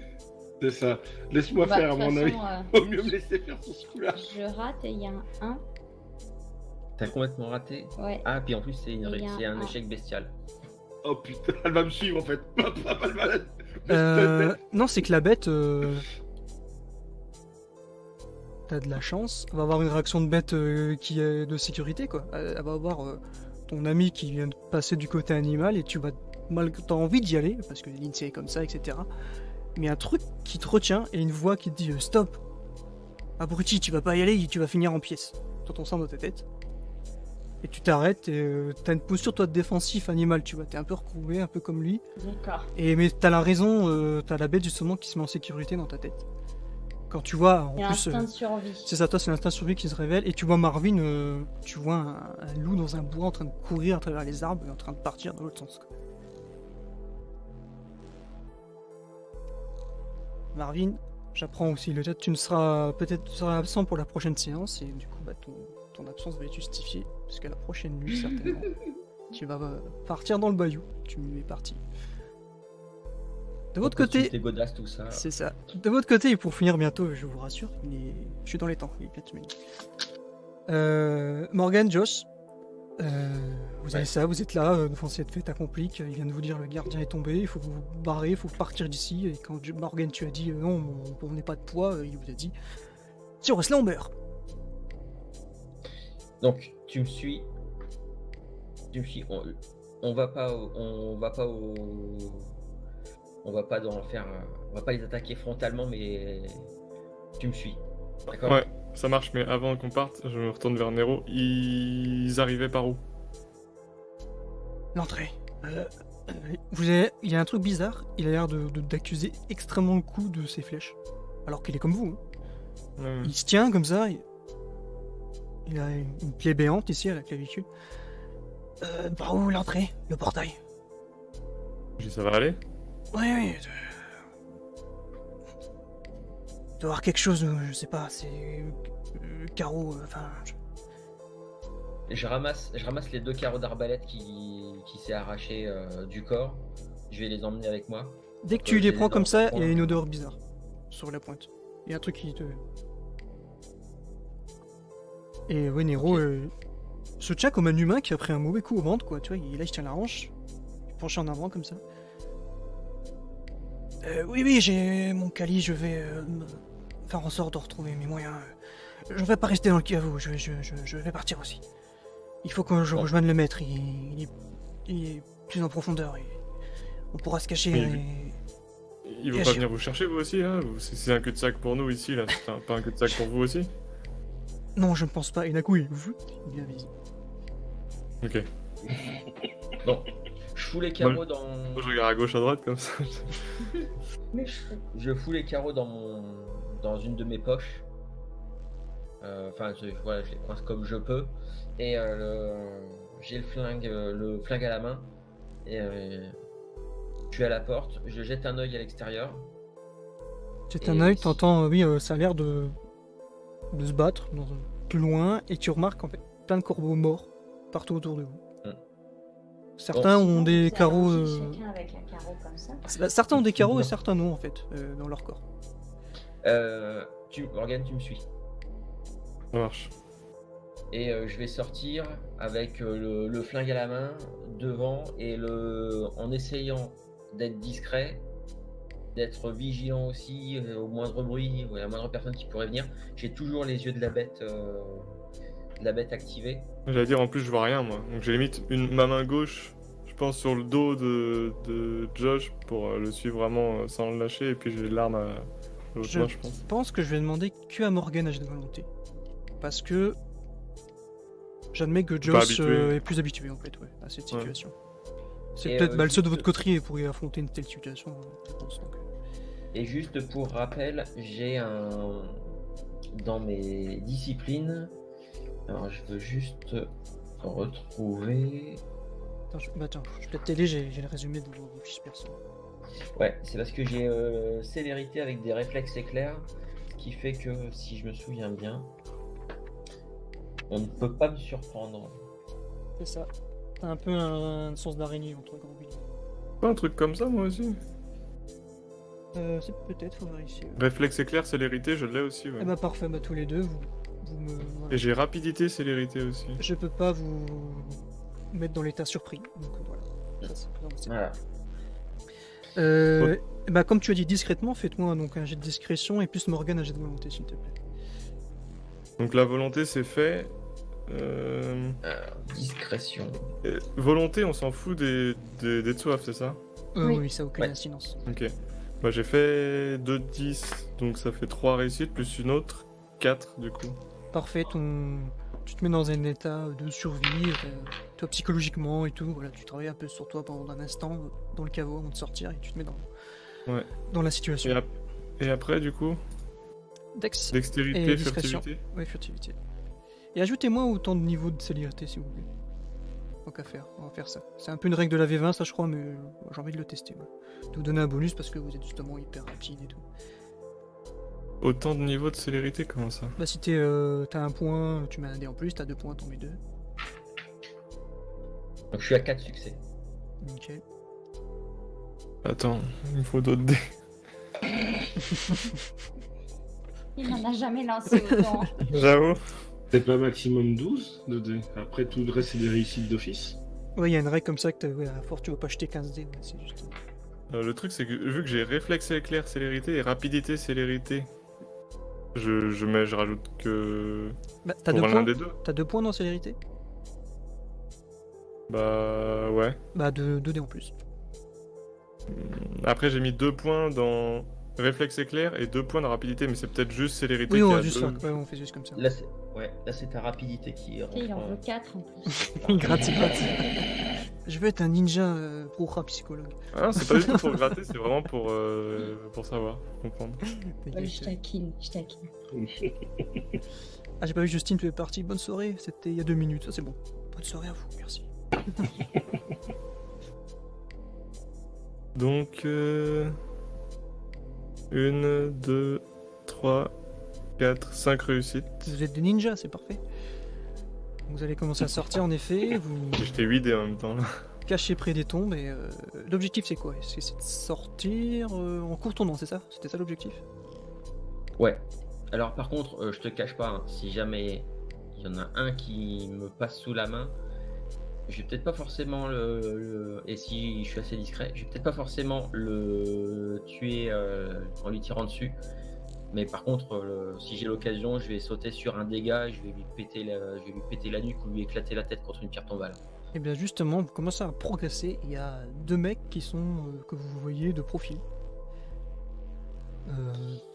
B: c'est ça. Laisse-moi
A: Bah,
B: faire, à
A: de
B: mon
A: toute
B: avis.
A: façon,
B: Vaut mieux me laisser faire sur ce coup-là.
A: je rate et il y a un 1.
D: T'as complètement raté?
A: Ouais.
D: Ah, puis en plus, c'est
A: Il y a
D: un
A: un.
D: échec bestial.
B: Oh putain, elle va me suivre en fait. Pas le malade.
C: Non, c'est que la bête... T'as de la chance. Elle va avoir une réaction de bête qui est de sécurité, quoi. Elle va avoir ton ami qui vient de passer du côté animal et tu vas... T'as envie d'y aller, parce que Lindsay est comme ça, etc. Mais un truc qui te retient et une voix qui te dit stop, abruti, tu vas pas y aller, tu vas finir en pièces. T'entends ça dans ta tête. Et tu t'arrêtes et t'as une posture toi de défensif animal, tu vois, t'es un peu recourbé, un peu comme lui.
A: D'accord.
C: Mais t'as la raison, t'as la bête justement qui se met en sécurité dans ta tête. Quand tu vois, en
A: Il y a
C: plus,
A: l'instinct de survie.
C: c'est ça, toi c'est l'instinct de survie qui se révèle, et tu vois Marvin, tu vois un loup dans un bois en train de courir à travers les arbres et en train de partir dans l'autre sens, quoi. Marvin, j'apprends aussi le fait que tu seras absent pour la prochaine séance, et du coup ton absence va être justifiée, puisqu'à la prochaine nuit certainement, tu vas partir dans le bayou, tu es parti. De votre côté,
D: Tes godasses, tout ça.
C: c'est ça. De votre côté, et pour finir bientôt, je vous rassure, je suis dans les temps, il est 4 minutes. Morgan, Josh, vous avez ça, vous êtes là, cette fête accomplie, il vient de vous dire le gardien est tombé, il faut vous barrer, il faut partir d'ici, et quand Morgan tu as dit non, on n'est pas de poids, il vous a dit si on reste là on meurt.
D: Donc, tu me suis. On va pas les attaquer frontalement, mais tu me suis. D'accord?
E: Ouais, ça marche, mais avant qu'on parte, je me retourne vers Nero. Ils arrivaient par où?
C: L'entrée. Il y a un truc bizarre, il a l'air d'accuser extrêmement le coup de ses flèches, alors qu'il est comme vous. Hein. Il se tient comme ça, il a une plaie béante ici à la clavicule. Par où l'entrée? Le portail.
E: Je dis ça va aller?
C: Oui. Il doit y avoir quelque chose, je sais pas, c'est... carreau, enfin...
D: Je ramasse les 2 carreaux d'arbalète qui s'est arraché du corps. Je vais les emmener avec moi.
C: Dès que tu les prends comme ça, il y a une odeur bizarre sur la pointe. Il y a un truc qui te... Et ouais, Nero se tient comme un humain qui a pris un mauvais coup au ventre, quoi. Tu vois, il tient la hanche, il penche en avant comme ça. Oui, j'ai mon calice, je vais faire en sorte de retrouver mes moyens. Je vais pas rester dans le caveau, je vais partir aussi. Il faut que je rejoigne le maître, il est plus en profondeur. On pourra se cacher.
E: Il va pas venir vous chercher, vous aussi, hein? C'est un cul-de-sac pour nous ici, là. C'est pas un cul-de-sac pour vous aussi?
C: Non, je ne pense pas. Et d'un coup, il vient visiter.
E: Ok.
D: Bon, je fous les carreaux dans...
E: Je regarde à gauche, à droite, comme ça.
D: Je fous les carreaux dans une de mes poches. Enfin, je les coince comme je peux. Et j'ai le flingue à la main. Et je suis à la porte. Je jette un œil à l'extérieur.
C: Jette un œil, t'entends, oui, ça a l'air de se battre plus loin. Et tu remarques en fait plein de corbeaux morts partout autour de vous. Certains ont
A: Sinon,
C: des
A: vous
C: carreaux.
A: allongez chacun avec un carreau comme ça.
C: Certains ont des carreaux et certains non, en fait, dans leur corps.
D: Morgane, tu me suis.
E: Ça marche.
D: Et je vais sortir avec le flingue à la main devant et en essayant d'être discret, d'être vigilant aussi au moindre bruit ou à la moindre personne qui pourrait venir. J'ai toujours les yeux de la bête activés.
E: J'allais dire, en plus, je vois rien, moi. Donc j'ai limite ma main gauche, je pense, sur le dos de Josh pour le suivre vraiment sans le lâcher. Et puis j'ai l'arme à l'autre main, je pense.
C: Je pense que je vais demander que à Morgane à jet de volonté. Parce que j'admets que Josh
E: habitué.
C: est plus habitué en fait, à cette situation. C'est
D: Et,
C: peut-être le seul de
D: juste-
C: votre coterie pourrait affronter une telle situation, je pense. Donc.
D: Et juste pour rappel, j'ai dans mes disciplines. Alors je veux juste retrouver.
C: Attends, je vais peut-être t'aider, j'ai le résumé de vos fiches perso.
D: Ouais, c'est parce que j'ai célérité avec des réflexes éclairs, ce qui fait que si je me souviens bien, on ne peut pas me surprendre.
C: C'est ça. T'as un peu un sens d'araignée entre gros billes.
E: Pas un truc comme ça, moi aussi.
C: C'est peut-être, faut vérifier.
E: Réflexe éclair, célérité, je l'ai aussi, ouais.
C: Eh bah parfait, bah tous les deux, vous me... voilà.
E: Et j'ai rapidité, célérité aussi.
C: Je peux pas vous mettre dans l'état surpris, donc voilà. C'est
D: Voilà.
C: Bah comme tu as dit discrètement, faites-moi donc un jet de discrétion et plus Morgane un jet de volonté s'il te plaît.
E: Donc la volonté, c'est fait.
D: Discrétion.
E: Volonté, on s'en fout des soifs, c'est ça?
A: Oui.
C: Oui, ça a aucune
D: Ouais.
C: incidence.
E: Ok. Bah j'ai fait 2 de 10, donc ça fait 3 réussites, plus une autre, 4 du coup.
C: Parfait, tu te mets dans un état de survie, toi psychologiquement et tout, voilà, tu travailles un peu sur toi pendant un instant dans le caveau avant de sortir et tu te mets
E: Ouais.
C: dans la situation.
E: Et après, du coup,
C: Dex
E: dextérité,
C: et discrétion.
E: furtivité.
C: Ouais, furtivité. Et ajoutez-moi autant de niveaux de célérité s'il vous plaît. Tant qu'à faire, on va faire ça. C'est un peu une règle de la V20 ça je crois, mais j'ai envie de le tester. Voilà. De vous donner un bonus parce que vous êtes justement hyper rapide et tout.
E: Autant de niveaux de célérité, comment ça?
C: Bah si t'as un point, tu mets un dé en plus, t'as 2 points, t'en mets 2.
D: Donc je suis à 4 succès.
C: Ok.
E: Attends, il me faut d'autres dés.
A: Il n'en a jamais lancé autant.
E: J'avoue.
B: C'est pas maximum 12 de dés. Après, tout le reste, c'est des réussites d'office.
C: Ouais, il y a une règle comme ça que à force tu vas pas acheter 15 dés, ouais, c'est juste...
E: Le truc, c'est que vu que j'ai réflexe éclair, célérité et rapidité, célérité, je rajoute que.
C: Bah, t'as
E: pour
C: 2
E: l'un
C: points
E: des deux.
C: T'as 2 points dans célérité?
E: Bah ouais.
C: Bah 2 dés en plus.
E: Après, j'ai mis 2 points dans réflexe éclair et 2 points dans rapidité, mais c'est peut-être juste célérité
C: Oui,
E: qui
C: on
E: a
C: va juste
E: deux.
C: faire, ouais, on fait juste comme ça.
D: Là c'est ta rapidité qui
A: Tu sais, il en
D: rentre.
A: veut 4 en plus.
C: Il gratte. Je veux être un ninja pro psychologue.
E: Ah, c'est pas du tout pour gratter, c'est vraiment pour savoir, pour comprendre.
A: Ouais, je taquine.
C: Ah, j'ai pas vu Justine, tu es partie. Bonne soirée, c'était il y a 2 minutes. Ça, c'est bon. Bonne soirée à vous, merci.
E: Donc, 1, 2, 3, 4, 5 réussites.
C: Vous êtes des ninjas, c'est parfait. Vous allez commencer à sortir, en effet. Vous
E: J'étais 8 dés en même temps là.
C: cachez près des tombes. Et l'objectif, c'est quoi? C'est de sortir en contournant, c'est ça? C'était ça l'objectif?
D: Ouais. Alors par contre, je te cache pas, hein, si jamais il y en a un qui me passe sous la main, je vais peut-être pas forcément et si je suis assez discret, je vais peut-être pas forcément le tuer en lui tirant dessus. Mais par contre, si j'ai l'occasion, je vais sauter sur un dégât, et je vais lui péter la nuque ou lui éclater la tête contre une pierre tombale.
C: Et bien justement, vous commencez à progresser. Il y a 2 mecs qui sont, que vous voyez de profil.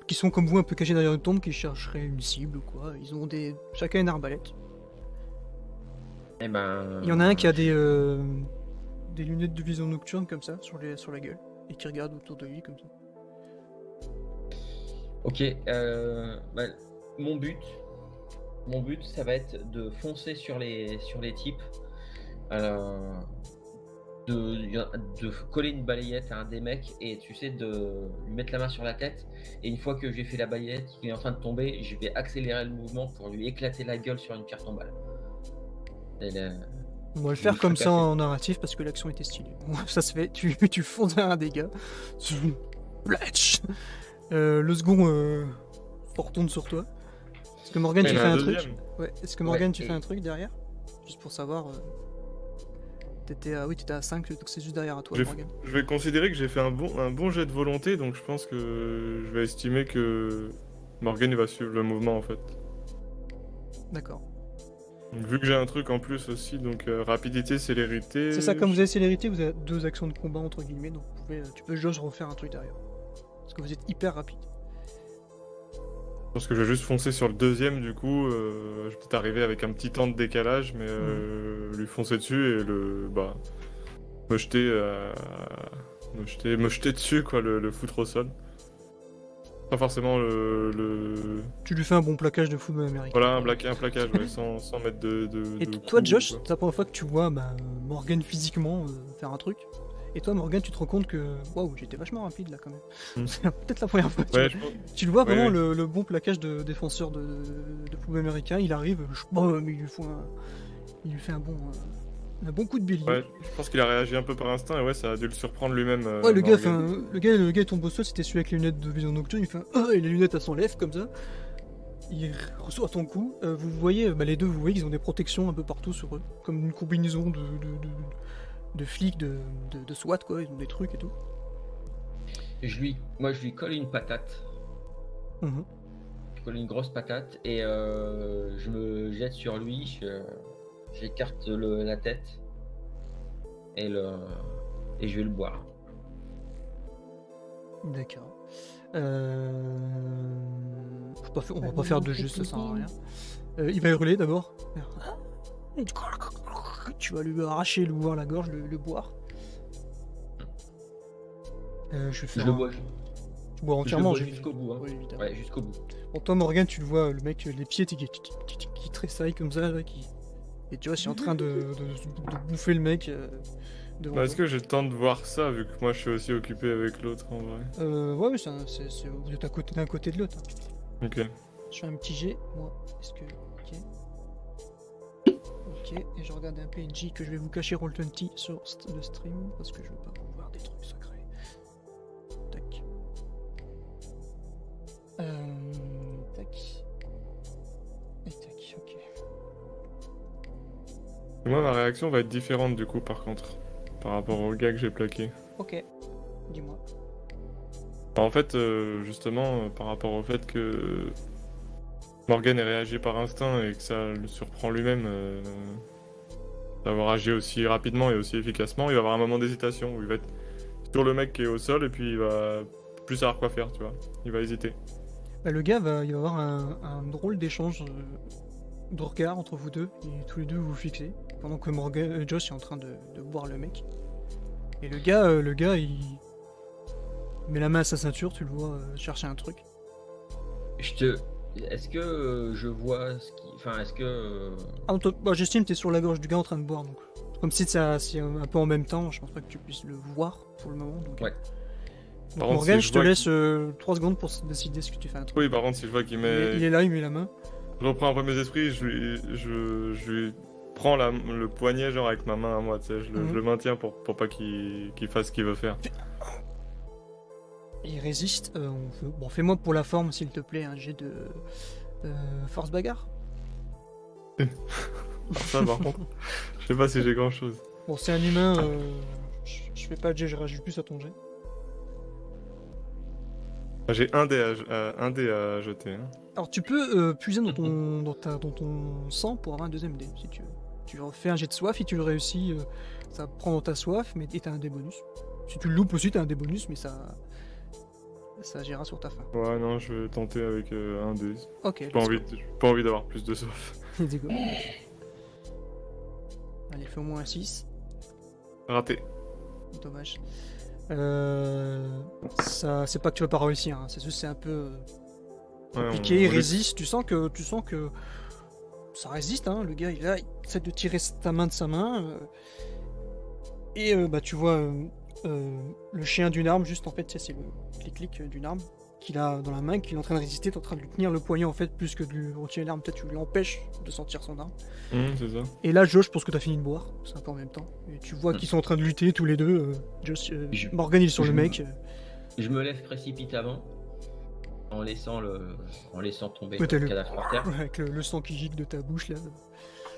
C: Qui sont comme vous un peu cachés derrière une tombe, qui chercheraient une cible ou quoi. Ils ont chacun une arbalète.
D: Eh ben.
C: Il y en a un qui a des lunettes de vision nocturne comme ça, sur la gueule. Et qui regarde autour de lui comme ça.
D: Ok, bah, mon but, ça va être de foncer sur les types, de coller une balayette à un des mecs et tu sais de lui mettre la main sur la tête. Et une fois que j'ai fait la balayette, qu'il est en train de tomber, je vais accélérer le mouvement pour lui éclater la gueule sur une pierre tombale.
C: On va le faire comme ça en narratif parce que l'action était stylée. Bon, ça se fait, tu fonds un dégât. Platch. Le second retourne sur toi. Est-ce que Morgane, tu fais un truc? Ouais. Est-ce que Morgane, tu fais un truc derrière? Juste pour savoir. T'étais à 5, donc c'est juste derrière à toi, Morgane.
E: Je vais considérer que j'ai fait un bon jet de volonté, donc je pense que je vais estimer que Morgane va suivre le mouvement en fait.
C: D'accord.
E: Donc, vu que j'ai un truc en plus aussi, donc rapidité, célérité...
C: C'est ça, comme vous avez célérité, vous avez 2 actions de combat entre guillemets, donc tu peux juste refaire un truc derrière. Parce que vous êtes hyper rapide.
E: Je pense que je vais juste foncer sur le deuxième, du coup, je vais peut-être arriver avec un petit temps de décalage, mais lui foncer dessus et me jeter dessus, quoi, le foutre au sol. Pas forcément
C: Tu lui fais un bon plaquage de football américain.
E: Voilà, un plaquage, ouais, sans mettre de
C: Et toi, Josh, c'est la première fois que tu vois Morgane physiquement faire un truc. Et toi, Morgane, tu te rends compte que waouh, j'étais vachement rapide là quand même. C'est peut-être la première fois que tu le vois vraiment le bon plaquage de défenseur de football américain. Il arrive, mais il lui fait un bon coup de bélier.
E: Ouais, je pense qu'il a réagi un peu par instinct et ouais, ça a dû le surprendre lui-même.
C: Ouais, le gars tombe au sol, c'était celui avec les lunettes de vision nocturne. Il fait et les lunettes à son lèvre comme ça. Il reçoit ton coup. Vous voyez, les deux, vous voyez qu'ils ont des protections un peu partout sur eux, comme une combinaison de flics, de SWAT quoi. Ils ont des trucs et tout.
D: Moi, je lui colle une patate. Je colle une grosse patate et je me jette sur lui. J'écarte la tête et je vais le boire.
C: D'accord. On va pas faire de jeu, ça sert à rien. Il va hurler d'abord. Et tu vas lui arracher, lui ouvrir la gorge, le boire.
D: Je le bois.
C: Tu bois entièrement.
D: Jusqu'au bout. Hein. Oui, ouais, jusqu'au bout.
C: Bon, toi, Morgane, tu le vois, le mec, les pieds qui tressaillent comme ça, là, et tu vois, je suis en train de bouffer le mec.
E: Est-ce que j'ai le temps de voir ça, vu que moi je suis aussi occupé avec l'autre en vrai?
C: Ouais, mais vous êtes d'un côté de l'autre. Hein.
E: Ok.
C: Je fais un petit G, moi. Est-ce que. Ok, et je regarde un PNJ que je vais vous cacher Roll20 sur le stream, parce que je veux pas vous voir des trucs secrets. Tac. Tac. Et tac, ok.
E: Moi, ma réaction va être différente du coup, par contre, par rapport au gars que j'ai plaqué.
C: Ok, dis-moi.
E: En fait, justement, par rapport au fait que Morgane ait réagi par instinct et que ça le surprend lui-même d'avoir agi aussi rapidement et aussi efficacement, il va avoir un moment d'hésitation où il va être sur le mec qui est au sol et puis il va plus savoir quoi faire, tu vois. Il va hésiter.
C: Le gars il va avoir un drôle d'échange de regard entre vous deux, et tous les deux vous fixez, pendant que Josh est en train de boire le mec. Et le gars il met la main à sa ceinture, tu le vois chercher un truc.
D: Est-ce que je vois ce qui... Enfin, est-ce que...
C: j'estime que t'es sur la gorge du gars en train de boire, donc... Comme si c'est un peu en même temps, je pense pas que tu puisses le voir pour le moment, donc...
D: Ouais.
C: Donc Morgane, je te laisse 3 secondes pour décider ce que tu fais un truc.
E: Oui, par contre, si je vois qu'il met...
C: Il est là, il met la main.
E: Je reprends un peu mes esprits, je lui prends le poignet genre avec ma main à moi, tu sais, je le maintiens pour pas qu'il fasse ce qu'il veut faire.
C: Il résiste. Bon, fais-moi pour la forme, s'il te plaît, un jet de force bagarre.
E: Ça, par contre, je sais pas si j'ai grand-chose.
C: Bon, c'est un humain. Je fais pas de jet, je rajoute plus à ton jet.
E: J'ai un dé à jeter. Hein.
C: Alors, tu peux puiser dans ton sang pour avoir un deuxième dé, si tu veux. Tu refais un jet de soif, et tu le réussis, ça prend dans ta soif, mais t'as un dé bonus. Si tu le loupes aussi, t'as un dé bonus, mais ça agira sur ta fin.
E: Ouais, non, je vais tenter avec un dé.
C: Ok.
E: J'ai pas envie d'avoir plus de soif.
C: Let's go. Allez, fais au moins un 6.
E: Raté.
C: Dommage. Ça, c'est pas que tu vas pas réussir, hein. C'est juste c'est un peu compliqué, il résiste. Tu sens que ça résiste, hein. Le gars, il essaie de tirer ta main de sa main. Et tu vois le chien d'une arme, juste en fait, c'est le clic-clic d'une arme. qu'il a dans la main, qu'il est en train de résister, t'es en train de lui tenir le poignet en fait, plus que de lui retirer l'arme, peut-être tu l'empêches de sortir son arme.
E: C'est ça.
C: Et là, Josh, je pense que t'as fini de boire, c'est un peu en même temps. Et tu vois qu'ils sont en train de lutter tous les deux. Morgan il est sur le mec.
D: Je me lève précipitamment en laissant tomber
C: Ouais,
D: le cadavre par terre.
C: avec le sang qui gicle de ta bouche là.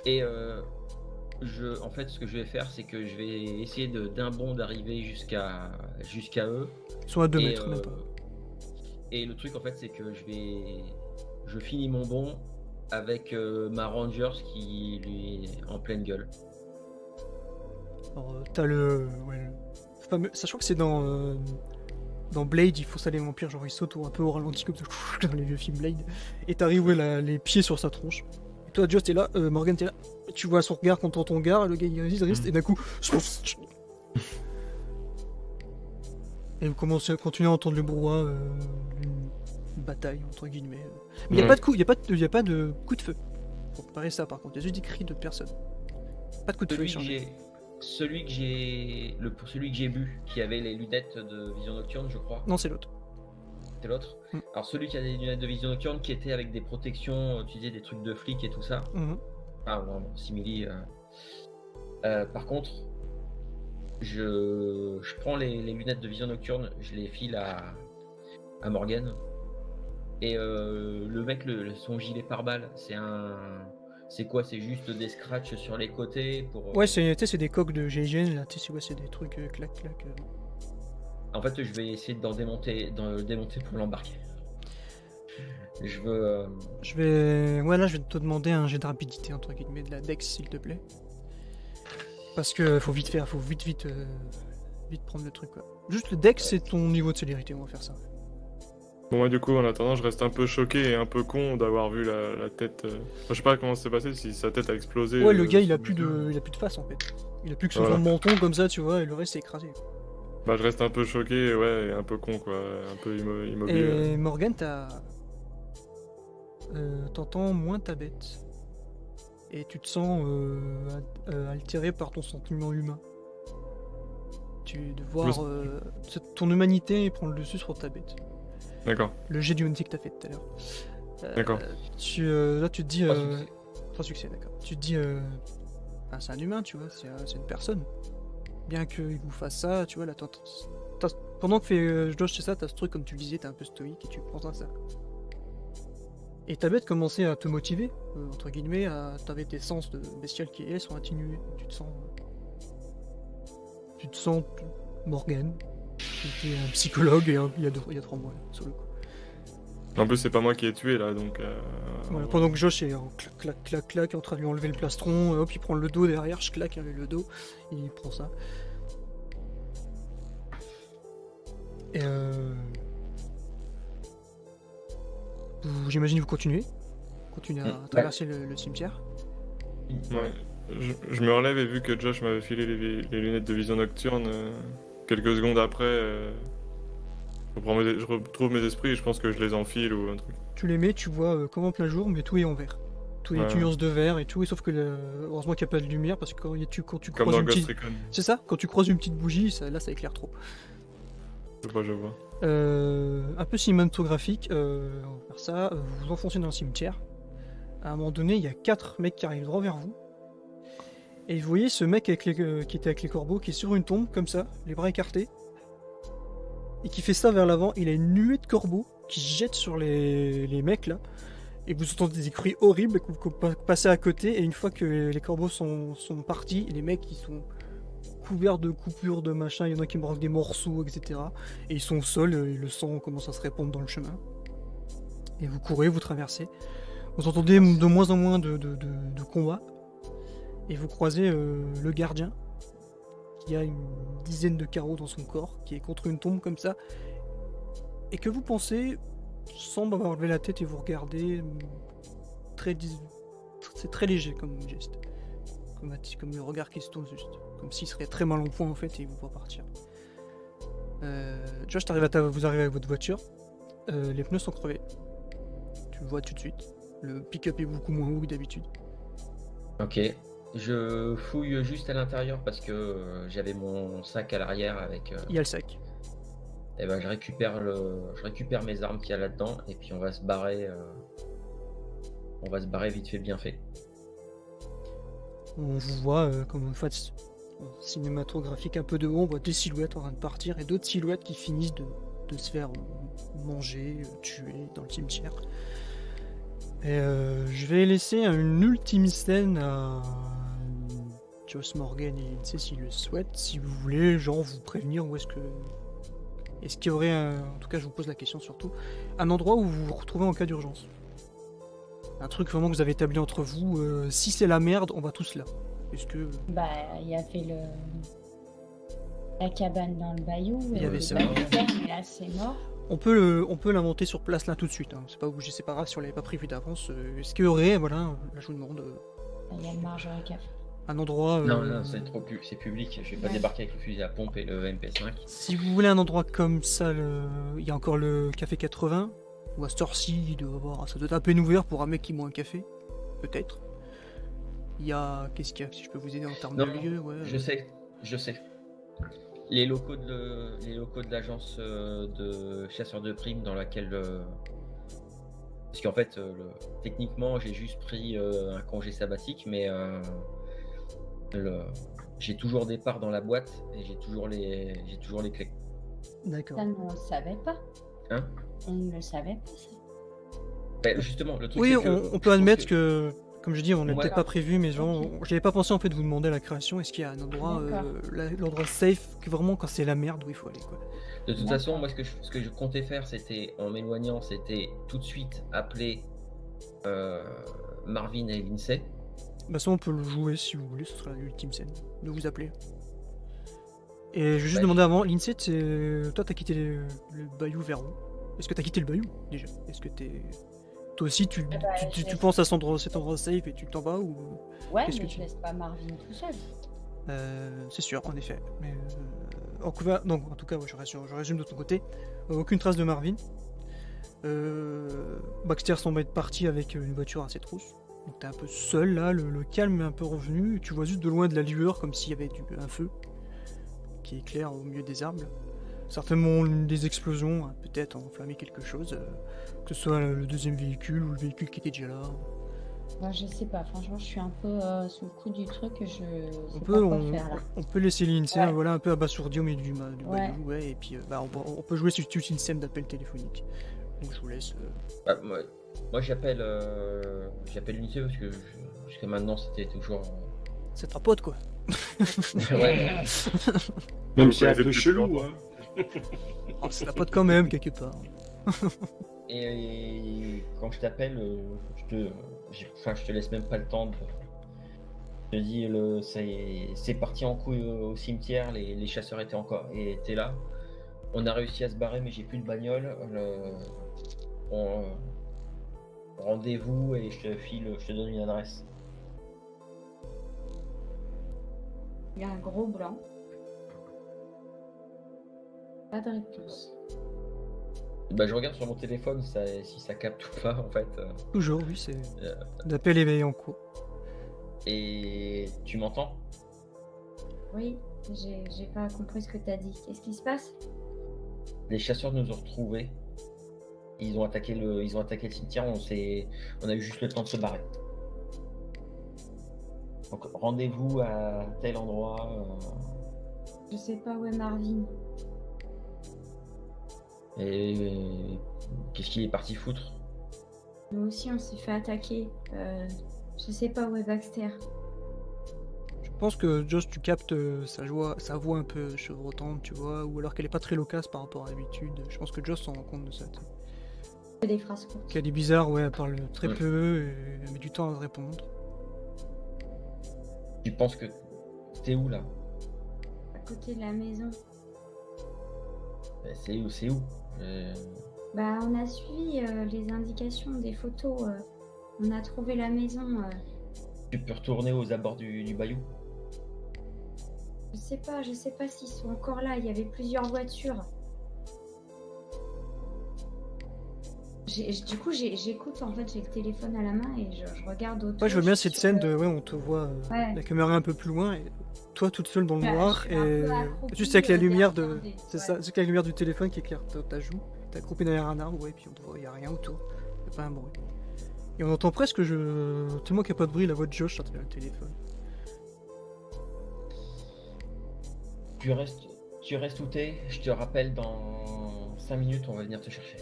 D: Et en fait, ce que je vais faire, c'est que je vais essayer d'un bond d'arriver jusqu'à eux.
C: Ils sont à 2 mètres, même pas.
D: Et le truc, en fait, c'est que je finis mon bond avec ma Rangers qui lui est en pleine gueule.
C: Alors, t'as le fameux... Ça, je crois que c'est dans Blade, il faut ça les vampires, genre ils sautent un peu au ralenti comme ça, dans les vieux films Blade. Et t'arrives les pieds sur sa tronche. Et toi, Josh, t'es là, Morgan, t'es là. Tu vois son regard contre ton regard, le gars il résiste, et d'un coup... Et vous continuez à entendre le brouhaha d'une bataille, entre guillemets. Mais il n'y a pas de coup, il y a pas de coup de feu. Pour préparer ça, par contre, il y a juste des cris de personne. Pas de coup de feu échangé.
D: Celui que j'ai bu, qui avait les lunettes de vision nocturne, je crois.
C: Non, c'est l'autre.
D: C'est l'autre. Alors celui qui a des lunettes de vision nocturne, qui était avec des protections, tu disais des trucs de flics et tout ça. Ah non, simili. Par contre, je prends les lunettes de vision nocturne, je les file à Morgan. Et le mec, son gilet pare-balles, c'est quoi? C'est juste des scratchs sur les côtés pour...
C: Ouais, c'est des coques de GIGN, là, c'est des trucs clac.
D: En fait, je vais essayer d'en démonter pour l'embarquer.
C: Je vais te demander un jet de rapidité, entre guillemets, de la Dex, s'il te plaît. Parce que faut vite prendre le truc, quoi. Juste le Dex, c'est ton niveau de célérité, on va faire ça.
E: Bon, moi, du coup, en attendant, je reste un peu choqué et un peu con d'avoir vu la tête. Je sais pas comment ça s'est passé, si sa tête a explosé.
C: Ouais, le gars, il a plus de face, en fait. Il a plus que son menton, comme ça, tu vois, et le reste, c'est écrasé.
E: Bah, je reste un peu choqué, ouais, et un peu con, quoi. Un peu immobile.
C: Et Morgan, t'entends moins ta bête. Et tu te sens altéré par ton sentiment humain. De voir ton humanité prendre le dessus sur ta bête.
E: D'accord.
C: Le jet d'humanité que t'as fait tout à l'heure.
E: D'accord.
C: Là, tu te dis...
D: 3
C: succès, d'accord. Tu te dis... c'est un humain, tu vois, c'est une personne. Bien qu'il vous fasse ça, tu vois, là, pendant que Josh c'est ça, t'as ce truc, comme tu le disais, t'es un peu stoïque et tu prends ça. Et ta bête commençait à te motiver, entre guillemets, t'avais tes sens de bestial qui sont atténués. Tu te sens Morgan, qui était un psychologue il y a 3 mois, sur le coup.
E: En plus, c'est pas moi qui ai tué, là, donc...
C: Voilà, pendant que Josh est en clac, en train de lui enlever le plastron, hop, il prend le dos derrière, je claque avec le dos, et il prend ça. Et j'imagine vous continuez à traverser le cimetière.
E: Ouais. Je me relève et vu que Josh m'avait filé les lunettes de vision nocturne, quelques secondes après, je retrouve mes esprits et je pense que je les enfile ou un truc.
C: Tu les mets, tu vois comme en plein jour, mais tout est en vert. Tout est nuances de vert et tout, et sauf que heureusement qu'il n'y a pas de lumière parce que quand tu
E: comme
C: croises
E: dans
C: une
E: Ghost
C: petite...
E: Recon.
C: C'est ça, quand tu croises une petite bougie, ça éclaire trop.
E: Je vois.
C: Un peu cinématographique, on va faire ça, vous vous enfoncez dans le cimetière. À un moment donné, il y a 4 mecs qui arrivent droit vers vous. Et vous voyez ce mec qui était avec les corbeaux, qui est sur une tombe, comme ça, les bras écartés. Et qui fait ça vers l'avant. Il a une nuée de corbeaux qui se jettent sur les mecs là. Et vous entendez des cris horribles que vous passez à côté. Et une fois que les corbeaux sont partis, les mecs ils sont couverts de coupures, de machin. Il y en a qui mordent des morceaux, etc. Et ils sont au sol, et le sang commence à se répandre dans le chemin. Et vous courez, vous traversez. Vous entendez de moins en moins de combats. Et vous croisez le gardien, qui a une dizaine de carreaux dans son corps, qui est contre une tombe comme ça, et que vous pensez semble avoir levé la tête et vous regardez. C'est très léger comme geste, comme le regard qui se tourne juste, comme s'il serait très mal en point en fait et il vous voit partir. Josh, vous arrivez à votre voiture, les pneus sont crevés, tu le vois tout de suite, le pick-up est beaucoup moins haut que d'habitude.
D: Ok. Je fouille juste à l'intérieur parce que j'avais mon sac à l'arrière avec...
C: Il y a le sac.
D: Et ben, je récupère mes armes qu'il y a là-dedans et puis on va se barrer vite fait bien fait.
C: On vous voit comme une fois cinématographique un peu de haut, on voit des silhouettes en train de partir et d'autres silhouettes qui finissent de se faire manger, tuer dans le cimetière. Et je vais laisser une ultime scène à Joss Morgan et Lindsay s'ils le souhaitent, si vous voulez, genre vous prévenir où est-ce qu'il y aurait, en tout cas je vous pose la question surtout, un endroit où vous vous retrouvez en cas d'urgence. Un truc vraiment que vous avez établi entre vous, si c'est la merde, on va tous là. Est-ce que...
A: Bah, il y avait la cabane dans le bayou.
C: Il y avait ça.
A: Mais là, c'est mort.
C: On peut l'inventer sur place là tout de suite. Hein. C'est pas obligé, c'est pas grave si on l'avait pas prévu d'avance. Est-ce qu'il y aurait, voilà, là je vous demande.
A: Il y a le Marjorie Caf.
C: Un endroit.
D: Non, c'est trop c'est public. Je vais pas débarquer avec le fusil à pompe et le MP5.
C: Si vous voulez un endroit comme ça, il y a encore le Café 80. Ou à cette heure-ci, ça doit être à peine ouvert pour un mec qui boit un café. Peut-être. Il y a. Qu'est-ce qu'il y a? Si je peux vous aider en termes de lieu, ouais.
D: Je sais. Les locaux de l'agence de chasseurs de primes dans laquelle. Parce qu'en fait, techniquement, j'ai juste pris un congé sabbatique, mais j'ai toujours des parts dans la boîte et j'ai toujours les clés.
C: D'accord.
A: Ça, on ne le savait pas.
D: Hein?
A: On ne le savait pas, ça.
D: Ben, justement, le truc.
C: Oui,
D: c'est que
C: on peut admettre que, comme je dis, on n'a
D: Ouais.
C: peut-être pas prévu, mais genre,
A: Ok.
C: j'avais pas pensé en fait de vous demander à la création. Est-ce qu'il y a un endroit, l'endroit safe, que vraiment quand c'est la merde où il faut aller, quoi.
D: De toute
A: D'accord.
D: façon, moi, ce que je comptais faire, c'était, en m'éloignant, c'était tout de suite appeler Marvin et Lindsay.
C: Bah ça on peut le jouer si vous voulez, ce sera l'ultime scène de vous appeler. Et je vais juste
D: Ouais.
C: demander avant, Lindsay, toi t'as quitté le bayou vers où? Est-ce que t'as quitté le bayou déjà? Est-ce que t'es... Toi aussi tu penses à cet endroit safe et tu t'en vas ou...
A: Ouais,
C: Qu'est-ce
A: mais
C: que
A: je
C: tu-
A: laisse pas Marvin tout seul.
C: C'est sûr, en effet. Mais donc, en tout cas, ouais, je résume de ton côté. Aucune trace de Marvin. Baxter semble être parti avec une voiture assez trousse. Donc t'es un peu seul là, le calme est un peu revenu. Tu vois juste de loin de la lueur comme s'il y avait un feu qui éclaire au milieu des arbres. Certainement des explosions, hein, peut-être enflammer quelque chose. Que ce soit le deuxième véhicule ou le véhicule qui était déjà là.
A: Bah, je sais pas, franchement, je suis un peu sous le coup du truc. Je sais
C: On
A: pas
C: peut,
A: quoi faire là.
C: on peut laisser Lindsay
A: Ouais.
C: voilà, un peu abasourdi au milieu du
A: Ouais.
C: bayou, ouais, et puis on peut jouer sur une système d'appel téléphonique. Donc je vous laisse.
D: Bah, moi j'appelle Lindsay parce que jusqu'à maintenant, c'était toujours.
C: C'est ta pote quoi.
D: Ouais.
B: Même
E: Vous
B: si c'est un
E: connaissez
B: peu
E: depuis
B: chelou,
E: longtemps.
B: hein.
C: Oh, c'est ta pote quand même, quelque part.
D: Et quand je t'appelle, je te laisse même pas le temps de. Je te dis, c'est parti en couille au cimetière, les chasseurs étaient là. On a réussi à se barrer, mais j'ai plus de bagnole. Rendez-vous et je te donne une adresse.
A: Il y a un gros blanc. Pas de réponse.
D: Bah, je regarde sur mon téléphone si ça capte ou pas en fait.
C: Toujours, oui, c'est.
D: Euh.
C: D'appel éveillé en cours.
D: Et tu m'entends?
A: Oui, j'ai pas compris ce que t'as dit. Qu'est-ce qui se passe?
D: Les chasseurs nous ont retrouvés. Ils ont attaqué le cimetière. On a eu juste le temps de se barrer. Donc rendez-vous à tel endroit.
A: Je sais pas où est Marvin.
D: Et qu'est-ce qu'il est parti foutre?
A: Nous aussi, on s'est fait attaquer. Je sais pas où est Baxter.
C: Je pense que Josh, tu captes sa voix un peu chevrotante, tu vois, ou alors qu'elle est pas très loquace par rapport à l'habitude. Je pense que Josh s'en rend compte de ça. Tu sais.
A: C'est des phrases courtes.
C: Qu'elle est bizarre, ouais, elle parle très peu, et elle met du temps à répondre.
D: Tu penses que t'es où là?
A: À côté de la maison.
D: C'est où?
A: Bah, on a suivi les indications des photos. On a trouvé la maison.
D: Tu peux retourner aux abords du bayou?
A: Je sais pas s'ils sont encore là. Il y avait plusieurs voitures. Du coup, j'écoute, en fait, j'ai le téléphone à la main et je regarde autour.
C: Ouais, je vois bien
A: suis
C: cette
A: sûre
C: scène
A: que-
C: de. Ouais, on te voit
A: Ouais.
C: la caméra un peu plus loin et toi toute seule dans le
A: Bah,
C: noir
A: je suis un
C: et
A: peu accroupie,
C: juste avec la lumière de.
A: regarder,
C: C'est
A: ouais.
C: ça, juste avec la lumière du téléphone qui éclaire ta joue. T'es accroupi derrière un arbre, ouais, puis on te voit, y a rien autour. Y a pas un bruit. Et on entend presque, tellement qu'il n'y a pas de bruit, la voix de Josh à travers le téléphone.
D: Tu restes où t'es, je te rappelle dans 5 minutes, on va venir te chercher.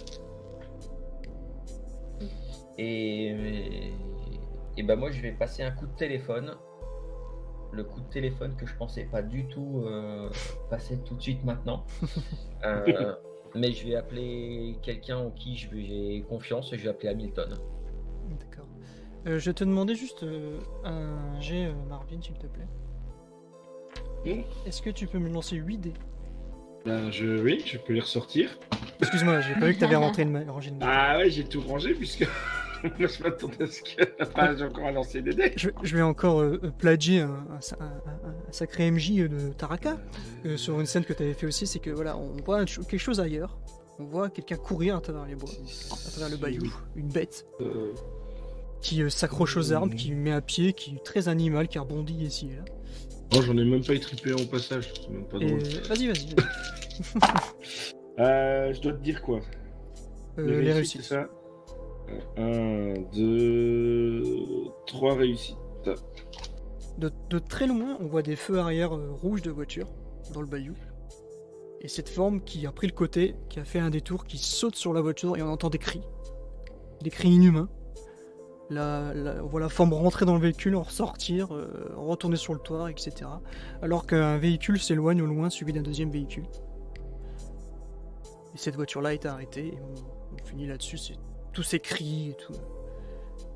D: Et bah moi je vais passer un coup de téléphone. Le coup de téléphone que je pensais pas du tout passer tout de suite maintenant. Mais je vais appeler quelqu'un en qui j'ai confiance et je vais appeler Hamilton.
C: D'accord. Je vais te demander juste un jet, Marvin, s'il te plaît.
B: Oui.
C: Est-ce que tu peux me lancer 8 dés?
B: Ben, oui, je peux les ressortir.
C: Excuse-moi, j'ai pas vu que t'avais rangé une main.
B: Ah ouais, j'ai tout rangé puisque je m'attendais à ce que. Enfin, j'ai encore à lancer des dés.
C: Je vais encore plagier un sacré MJ de Taraka sur une scène que tu avais fait aussi, c'est que voilà, on voit quelque chose ailleurs, on voit quelqu'un courir à travers les bois, à travers le bayou, une bête qui s'accroche aux arbres, qui met à pied, qui est très animal, qui rebondit ici et là.
B: Moi, j'en ai même pas étripé au passage, c'est même pas drôle.
C: Vas-y.
B: Je dois te dire quoi?
C: Les réussites.
B: C'est ça 1, 2, 3 réussites.
C: De très loin, on voit des feux arrière rouges de voiture dans le bayou. Et cette forme qui a pris le côté, qui a fait un détour, qui saute sur la voiture et on entend des cris inhumains. On voit la forme rentrer dans le véhicule, en ressortir, retourner sur le toit, etc. Alors qu'un véhicule s'éloigne au loin, suivi d'un deuxième véhicule. Et cette voiture-là est arrêtée, et on finit là-dessus, c'est tous ces cris et tout.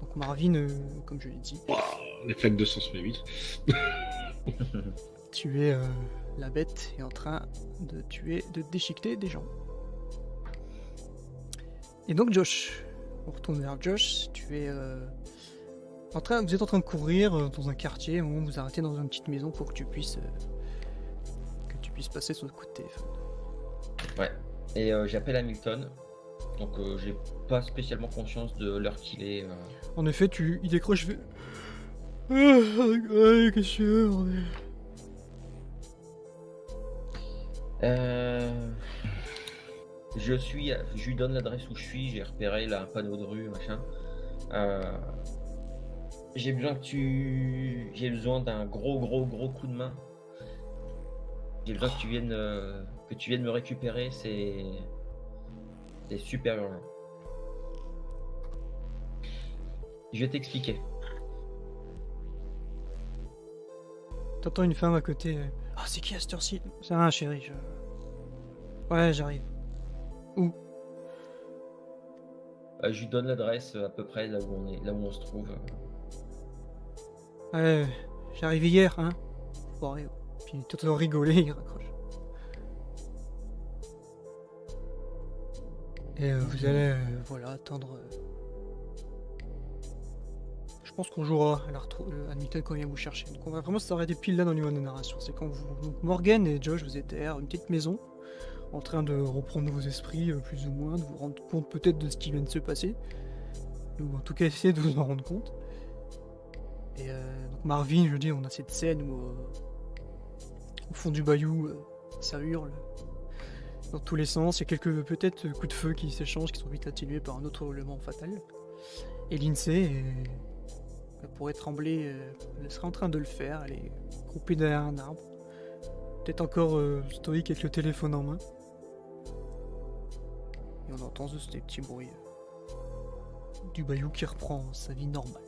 C: Donc Marvin, comme je l'ai dit...
B: Wow, les flaques de sang se met vite.
C: Tu es la bête est en train de déchiqueter des gens. Et donc Josh, on retourne vers Josh, vous êtes en train de courir dans un quartier, au moment où vous arrêtez dans une petite maison pour que tu puisses passer son coup de téléphone.
D: Ouais, et j'appelle Hamilton, donc j'ai pas spécialement conscience de l'heure qu'il est.
C: En effet, il décroche, il fait... qu'est-ce que
D: je lui donne l'adresse où je suis, j'ai repéré là un panneau de rue, machin. J'ai besoin d'un gros coup de main. J'ai besoin que tu viennes me récupérer, c'est super urgent. Je vais t'expliquer.
C: T'entends une femme à côté. Ah, c'est qui à cette heure-ci? C'est un chéri, Ouais, j'arrive. Où?
D: Je lui donne l'adresse à peu près là où on se trouve.
C: Ouais, j'arrive hier, hein. Foiré. Puis tout en rigoler, il raccroche. Et vous allez, attendre. Je pense qu'on jouera à la Hamilton quand il vient vous chercher. Donc on va vraiment s'arrêter pile là dans le niveau de narration. C'est quand donc Morgan et Josh, vous êtes à une petite maison, en train de reprendre vos esprits, plus ou moins, de vous rendre compte peut-être de ce qui vient de se passer. Ou en tout cas essayer de vous en rendre compte. Et donc Marvin, je veux dire, on a cette scène où au fond du bayou, ça hurle dans tous les sens. Il y a quelques peut-être coups de feu qui s'échangent, qui sont vite atténués par un autre hurlement fatal. Et Lindsay, elle pourrait trembler, elle serait en train de le faire, elle est groupée derrière un arbre. Peut-être encore stoïque avec le téléphone en main. Et on entend juste des petits bruits du bayou qui reprend sa vie normale.